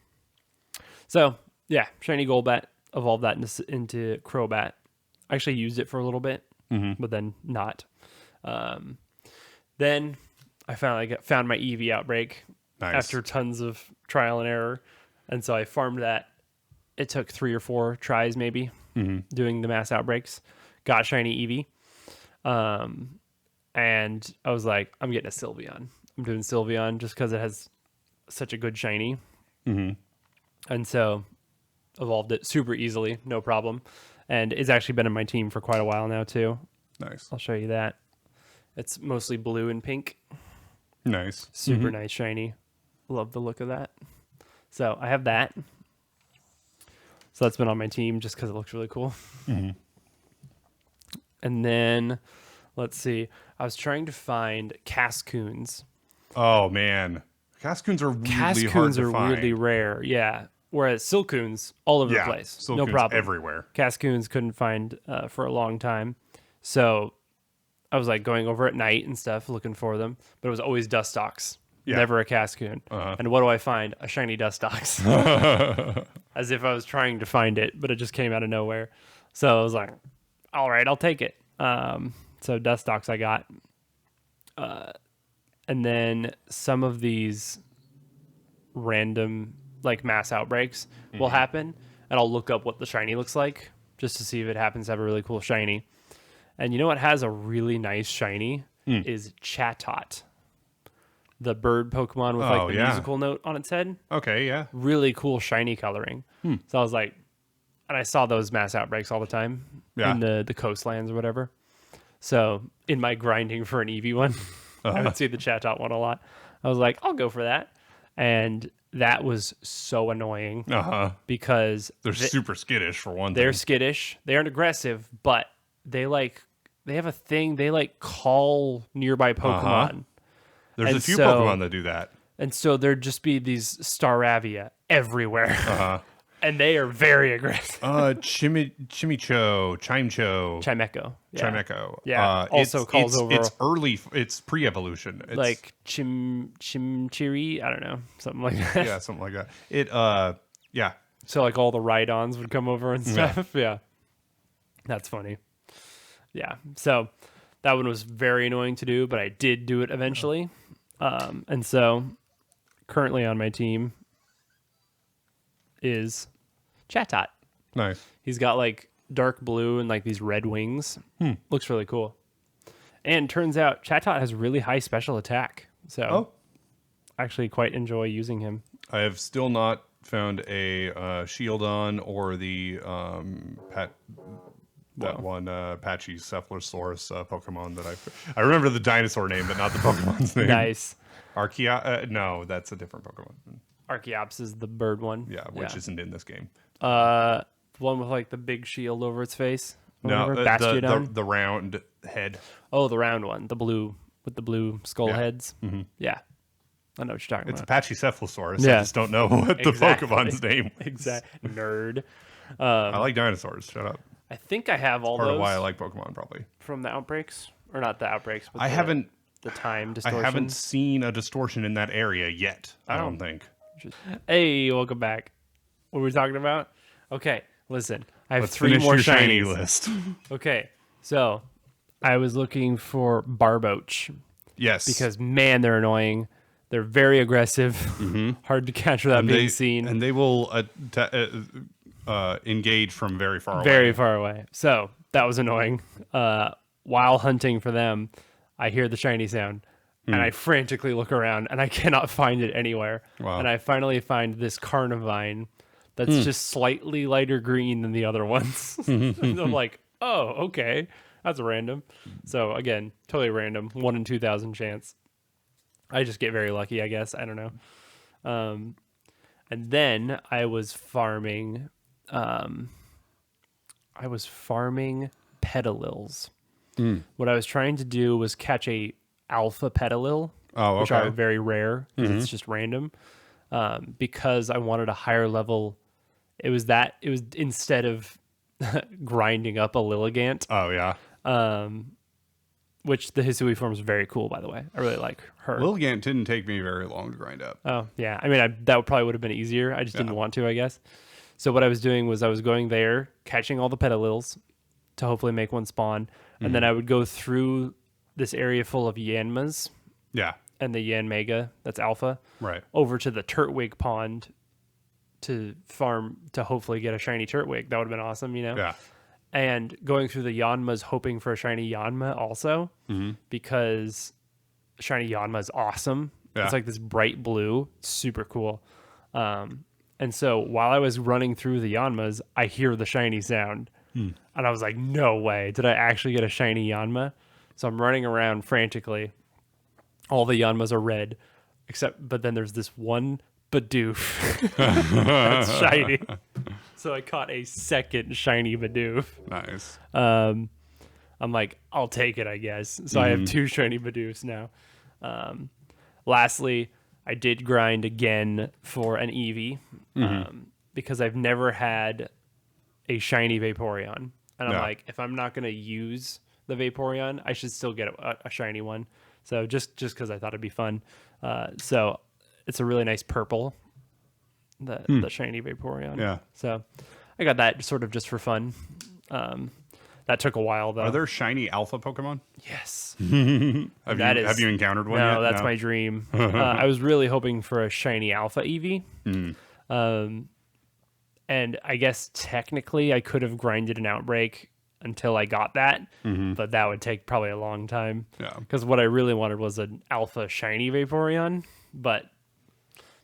So yeah, shiny Golbat. Evolved that into Crobat. I actually used it for a little bit, but then not. Then I found my Eevee outbreak after tons of trial and error, and so I farmed that. It took 3 or 4 tries maybe doing the mass outbreaks. Got shiny Eevee, and I was like, I'm getting a Sylveon. I'm doing Sylveon just because it has such a good shiny, and so evolved it super easily, no problem. And it's actually been in my team for quite a while now too. Nice. I'll show you that. It's mostly blue and pink. Nice. Super nice shiny. Love the look of that. So I have that. So that's been on my team just because it looks really cool. And then, let's see. I was trying to find Cascoons. Oh man, Cascoons are weirdly hard Cascoons to are find. really rare. Yeah. Whereas Silcoons all over the place. No Silcoons problem. everywhere. Cascoons couldn't find for a long time. So I was like going over at night and stuff looking for them, but it was always Dustox. Yeah. Never a Cascoon. And what do I find? A shiny Dustox. As if I was trying to find it, but it just came out of nowhere. So I was like, all right, I'll take it. So Dustox I got. And then some of these random like mass outbreaks will happen, and I'll look up what the shiny looks like just to see if it happens to have a really cool shiny. And you know what has a really nice shiny is Chatot, the bird Pokemon with like the musical note on its head. Okay, yeah. Really cool shiny coloring. So I was like, and I saw those mass outbreaks all the time in the coastlands or whatever. So in my grinding for an Eevee one, I would see the Chatot one a lot. I was like, I'll go for that. And that was so annoying because They're super skittish for one they're thing. skittish. They aren't aggressive, but they have a thing. They like call nearby Pokemon. There's and a few so- Pokemon that do that. And so there'd just be these Staravia everywhere. And they are very aggressive. Chimicho, Chimecho, Chimecho. Yeah. Chimecho. Yeah. Also calls over It's early. It's pre-evolution. It's, like Chimchiri. I don't know. Something like that. yeah, something like that. It. Yeah. So like all the Rhydons would come over and stuff. Yeah. That's funny. Yeah. So that one was very annoying to do, but I did do it eventually. And so currently on my team is Chatot. Nice. He's got like dark blue and like these red wings. Looks really cool. And turns out Chatot has really high special attack. So I actually quite enjoy using him. I have still not found a Shieldon or the Patchy Cephalosaurus Pokemon that I remember the dinosaur name, but not the Pokemon's name. Nice. Archaea? No, that's a different Pokemon. Archaeops is the bird one. Yeah, which isn't in this game. The one with like the big shield over its face. No, Bastiodon. the round head. Oh, the round one, the blue with the blue skull heads. Yeah, I know what you're talking It's a about. Patchy Cephalosaurus. Yeah. I just don't know what the Pokemon's name was. Exact nerd. I like dinosaurs. Shut up. I think I have all Part those of why I like Pokemon, probably. from the outbreaks, or not the outbreaks, but I haven't the time I distortion. haven't seen a distortion in that area yet. I Oh. don't think. Hey, welcome back. What were we talking about? Okay, listen. I have Let's 3 finish more your shiny shinies. list. Okay, so I was looking for Barboach Yes, because man, they're annoying. They're very aggressive, hard to catch without being seen. and they will engage from very far away. Very far away. So that was annoying. While hunting for them, I hear the shiny sound and I frantically look around and I cannot find it anywhere. Wow. And I finally find this Carnivine that's just slightly lighter green than the other ones. And I'm like, oh, okay. That's random. So again, totally random. 1 in 2,000 chance. I just get very lucky, I guess. I don't know. And then I was farming Petalils. What I was trying to do was catch a alpha Petalil, which are very rare because it's just random. Because I wanted a higher level. It was instead of grinding up a Lilligant, Oh yeah, which the Hisui form is very cool, by the way. I really like her. Lilligant didn't take me very long to grind up. Oh, yeah. I mean, that probably would have been easier. I just didn't want to, I guess. So what I was doing was I was going there, catching all the Petalils to hopefully make one spawn. And then I would go through this area full of Yanmas Yeah, and the Yanmega, that's alpha, right. over to the Turtwig pond to farm to hopefully get a shiny Turtwig. That would have been awesome, you know? Yeah, And going through the Yanmas hoping for a shiny Yanma also because shiny Yanma is awesome. Yeah. It's like this bright blue, super cool. And so while I was running through the Yanmas, I hear the shiny sound. And I was like, no way. Did I actually get a shiny Yanma? So I'm running around frantically. All the Yanmas are red, but then there's this one Bidoof that's shiny. So I caught a second shiny Bidoof. nice. I'm like, I'll take it, I guess. So I have 2 shiny Bidoofs now. Lastly, I did grind again for an Eevee because I've never had a shiny Vaporeon. And I'm like, if I'm not going to use the Vaporeon, I should still get a shiny one. So just because I thought it'd be fun. So it's a really nice purple, the shiny Vaporeon. Yeah. So I got that sort of just for fun. That took a while, though. Are there shiny alpha Pokemon? Yes. Have you encountered one yet? No, that's my dream. I was really hoping for a shiny alpha Eevee. And I guess technically I could have grinded an Outbreak until I got that, but that would take probably a long time. Yeah. Because what I really wanted was an alpha shiny Vaporeon, but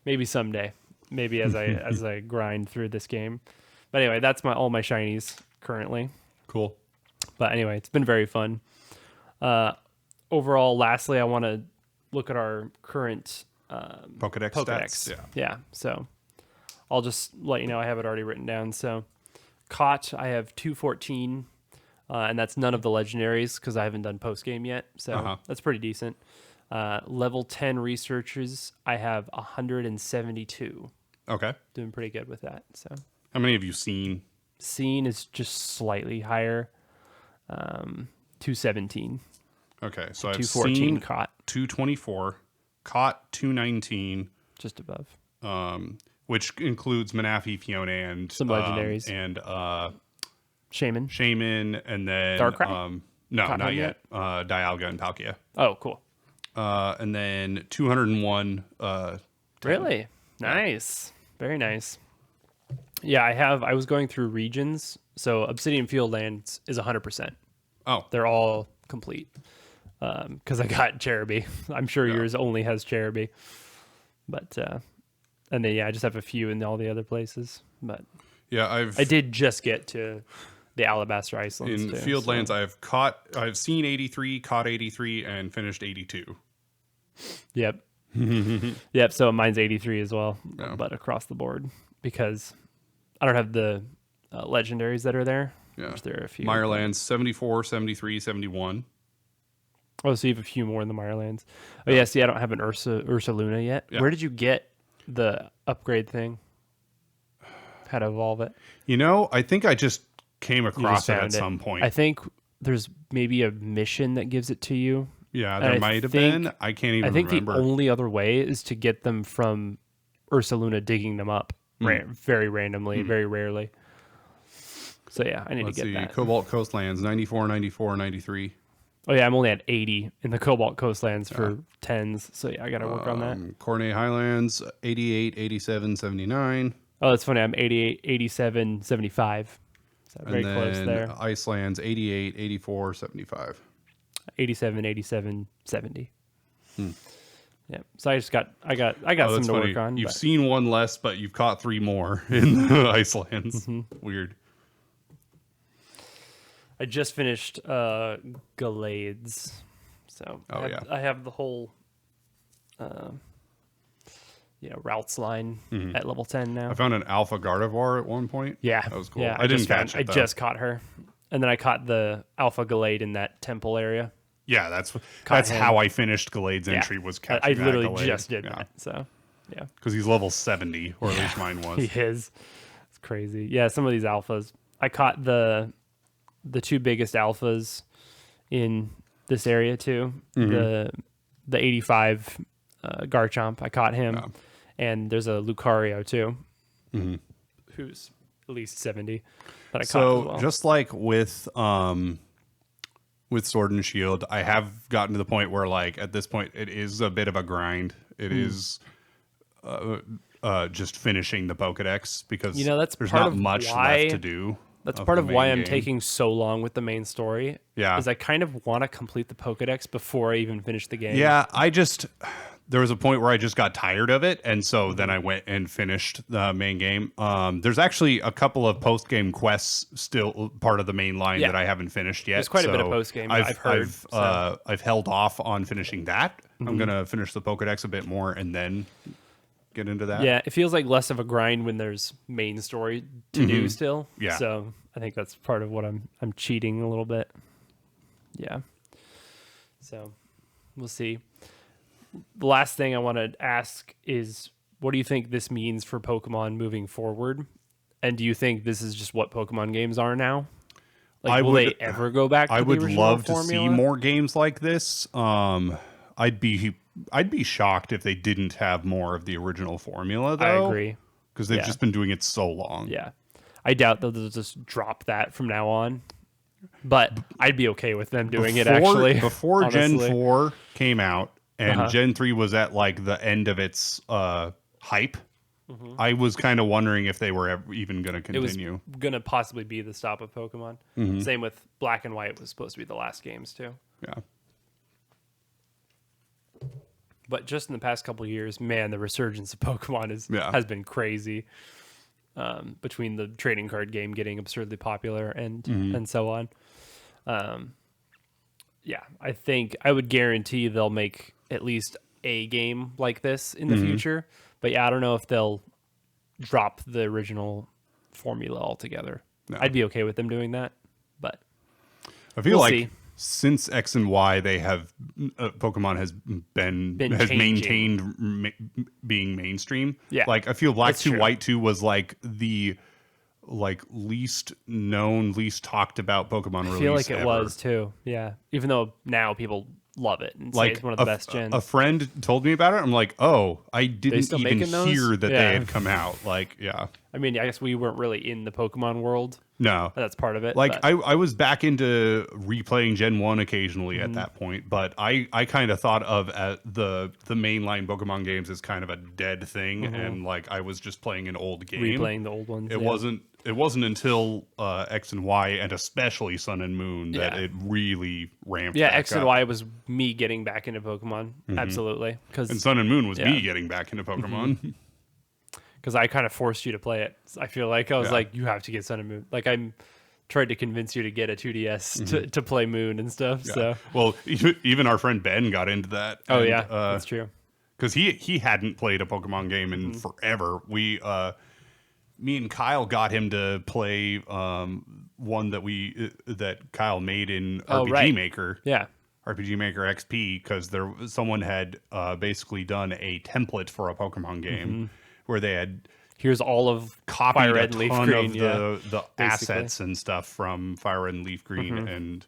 maybe someday. Maybe as I grind through this game. But anyway, that's all my shinies currently. Cool. But anyway, it's been very fun. Overall, lastly, I want to look at our current Pokedex stats. Yeah. So I'll just let you know I have it already written down. So caught, I have 214, and that's none of the legendaries because I haven't done post game yet. So that's pretty decent. Level 10 researches, I have 172. Okay. Doing pretty good with that. So How many have you seen? seen is just slightly higher. 217. Okay, so I've 214 seen caught, 224, caught 219, just above. which includes Manaphy, Fiona, and Some legendaries. and Shaman. Shaman, and then Darkrai? no, Caught not him yet. Dialga and Palkia, Oh, cool. and then 201. Really? Nice. Very nice. Yeah, I was going through regions. So Obsidian Fieldlands is 100%. Oh, They're all complete. Because I got Cherubi. I'm sure yours only has Cherubi. But, and then, I just have a few in all the other places. But yeah, I did just get to the Alabaster Icelands in too, Fieldlands. so. I've seen 83, caught 83, and finished 82. Yep. Yep. So mine's 83 as well, Yeah. but across the board because I don't have the legendaries that are there. Yeah, Which there are a few. Mirelands 74, 73, 71. Oh, so you have a few more in the Mirelands. Oh, yeah. See, I don't have an Ursa Luna yet. Yeah. Where did you get the upgrade thing? How to evolve it? You know, I think I just came You across just it at found some point. I think there's maybe a mission that gives it to you. Yeah, And there I might have think- been. I can't even I think remember. the only other way is to get them from Ursaluna digging them up very randomly, very rarely. So yeah, I need Let's to get see. that. Cobalt Coastlands, 94, 94, 93. Oh yeah, I'm only at 80 in the Cobalt Coastlands for 10s. So yeah, I got to work on that. Cornet Highlands, 88, 87, 79. Oh, that's funny. I'm 88, 87, 75. So very and close then there. Iceland's 88, 84, 75. 87, 87, 70. Hmm. Yeah. So I got Oh, some that's to funny. work on. You've but- seen one less, but you've caught 3 more in the Icelands. Weird. I just finished Gallades. So I have the whole routes line at level 10 now. I found an Alpha Gardevoir at one point. Yeah. That was cool. Yeah, I didn't catch it, I though. just caught her. And then I caught the Alpha Gallade in that temple area. Yeah, that's him. how I finished Galade's entry, Yeah. was I catching that literally Gallade. just did that. So, yeah. Because he's level 70, or at least mine was. He is. It's crazy. Yeah, some of these alphas. I caught the 2 biggest alphas in this area too. The 85 Garchomp. I caught him. Yeah. And there's a Lucario too. Who's at least 70 that I caught as So well. just like with Sword and Shield, I have gotten to the point where, like, at this point, it is a bit of a grind. It is just finishing the Pokedex, because that's there's part not of much why- left to do. That's of part the of why main I'm game. taking so long with the main story. Yeah. Is I kind of want to complete the Pokedex before I even finish the game. Yeah, there was a point where I just got tired of it, and so then I went and finished the main game. There's actually a couple of post-game quests still part of the main line Yeah. that I haven't finished yet. There's quite a bit of so post-game, I've heard, I've held off on finishing that. I'm going to finish the Pokedex a bit more and then get into that. Yeah, it feels like less of a grind when there's main story to do still. Yeah. So I think that's part of what I'm cheating a little bit. Yeah. So we'll see. The last thing I want to ask is, what do you think this means for Pokemon moving forward? And do you think this is just what Pokemon games are now? Like, will they ever go back to I the would original love formula? to see more games like this. I'd be shocked if they didn't have more of the original formula, though. I agree. Because they've Yeah. just been doing it so long. Yeah. I doubt they'll just drop that from now on. But I'd be okay with them doing it, actually. Before Gen honestly. 4 came out and Uh-huh. Gen 3 was at, like, the end of its hype, I was kind of wondering if they were even going to It was continue. going to possibly be the stop of Pokemon. Same with Black and White was supposed to be the last games, too. Yeah. But just in the past couple of years, man, the resurgence of Pokemon has been crazy. Between the trading card game getting absurdly popular and so on. Yeah, I think I would guarantee they'll make at least a game like this in the future. But yeah, I don't know if they'll drop the original formula altogether. No. I'd be okay with them doing that, but I feel we'll like see. since X and Y, they have Pokemon has has changing. maintained being mainstream. Yeah, like I feel Black that's 2, true. White 2 was like the least known, least talked about Pokemon release. I feel like it ever. was too. Yeah, even though now people love it and say Like it's one of the best gens. A friend told me about it. I'm like, oh, I didn't still even making those? hear that Yeah. they had come out. Like, yeah, I mean, I guess we weren't really in the Pokemon world. no. That's part of it. Like but- I was back into replaying Gen 1 occasionally Mm-hmm. at that point, but I kind of thought of the mainline Pokemon games as kind of a dead thing, and like I was just playing an old game. replaying the old ones. It yeah. wasn't until X and Y, and especially Sun and Moon, that Yeah. it really ramped. Yeah, back X and up. Y was me getting back into Pokemon. Absolutely. And Because Sun and Moon was me Yeah. getting back into Pokemon. I kind of forced you to play it. I feel like I was Yeah. like, you have to get Sun and Moon. Like I'm tried to convince you to get a 2DS to play Moon and stuff. Yeah. So Well, even our friend Ben got into that. oh and, yeah, that's true. because he hadn't played a Pokemon game in forever. Me and Kyle got him to play one that Kyle made in Oh, RPG right. Maker, Yeah. RPG Maker XP, because someone had basically done a template for a Pokemon game where they had here's all of copied Fire a Red and Leaf ton Green. of Yeah, the basically. assets and stuff from Fire Red and Leaf Green, and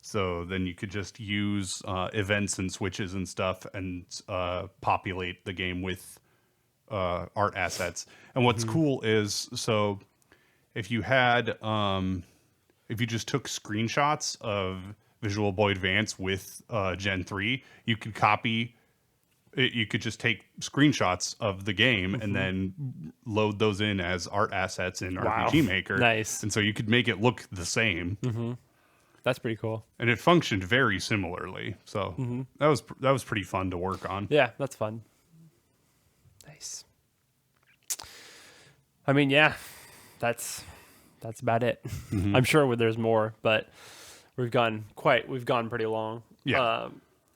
so then you could just use events and switches and stuff and populate the game with art assets. And what's cool is, so if you had if you just took screenshots of Visual Boy Advance with Gen 3, you could copy it, you could just take screenshots of the game and then load those in as art assets in Wow. RPG Maker. Nice. And so you could make it look the same. That's pretty cool. And it functioned very similarly. So that was pretty fun to work on. Yeah, that's fun. Nice. I mean, yeah, that's about it. I'm sure there's more, but we've gone pretty long. Yeah.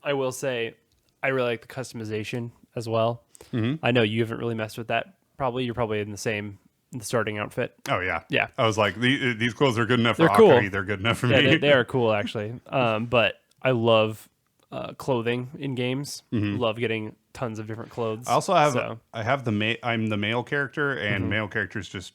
I will say I really like the customization as well. I know you haven't really messed with that. You're probably in the starting outfit. Oh yeah. Yeah. I was like, these clothes are good enough for They're cool. Akari. They're good enough for Yeah, me. they are cool actually. But I love clothing in games. Love getting tons of different clothes. I also have so. I'm the male character, and male characters just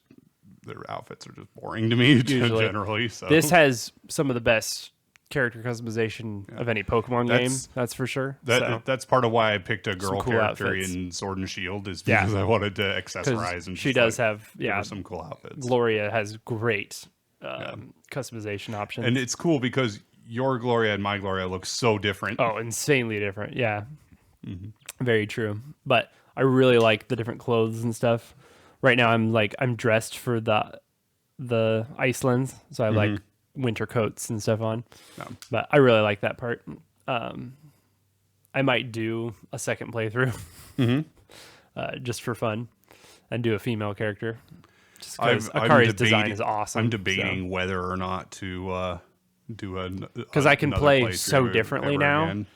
their outfits are just boring to me Usually. generally. So This has some of the best character customization of any Pokemon game. That's for sure. That's part of why I picked a girl cool character outfits. in Sword and Shield, is because I wanted to accessorize, and she just, does like, have give her some cool outfits. Gloria has great customization options. And it's cool because your Gloria and my Gloria look so different. Oh, insanely different. Yeah. Very true. But I really like the different clothes and stuff. Right now I'm dressed for the Icelands, so I have like winter coats and stuff on. But I really like that part. I might do a second playthrough just for fun and do a female character. Just because Akari's design is awesome. I'm debating whether or not to do because I can another play playthrough so differently ever now. again.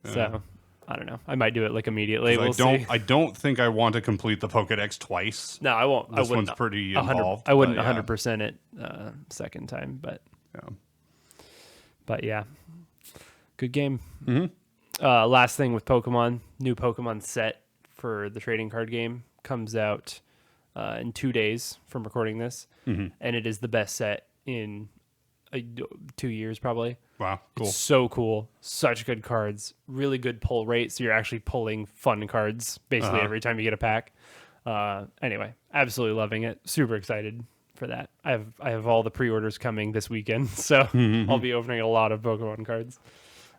So I don't know. I might do it like immediately. We'll see. I don't think I want to complete the Pokedex twice. No, I won't. This I wouldn't, one's pretty 100 involved. I wouldn't but yeah. 100% it second time, but Yeah. but yeah, good game. Last thing with Pokemon, new Pokemon set for the trading card game comes out in 2 days from recording this, and it is the best set in 2 years probably. Wow, cool. It's so cool. Such good cards. Really good pull rate. So you're actually pulling fun cards basically every time you get a pack. Anyway, absolutely loving it. Super excited for that. I have all the pre-orders coming this weekend, so I'll be opening a lot of Pokemon cards.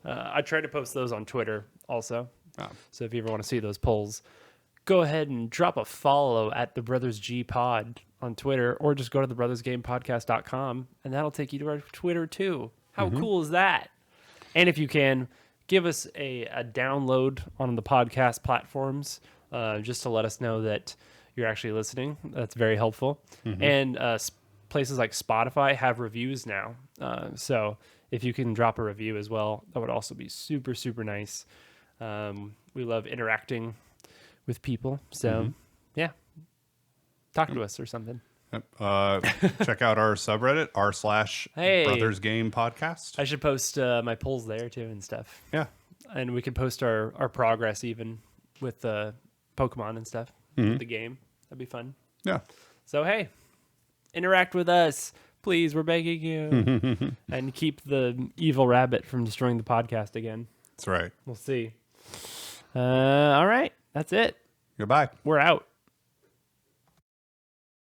I try to post those on Twitter also. So if you ever want to see those polls, go ahead and drop a follow at the Brothers G Pod on Twitter, or just go to thebrothersgamepodcast.com, and that'll take you to our Twitter too. How cool is that? And if you can, give us a download on the podcast platforms just to let us know that you're actually listening. That's very helpful. And places like Spotify have reviews now. So if you can drop a review as well, that would also be super, super nice. We love interacting with people. So, yeah, talk to us or something. Check out our subreddit, Hey. r/Brothers Game Podcast. I should post my polls there too and stuff. Yeah. And we could post our progress even with the Pokemon and stuff, with the game. That'd be fun. Yeah. So, hey, interact with us. Please, we're begging you. And keep the evil rabbit from destroying the podcast again. That's right. We'll see. All right. That's it. Goodbye. We're out.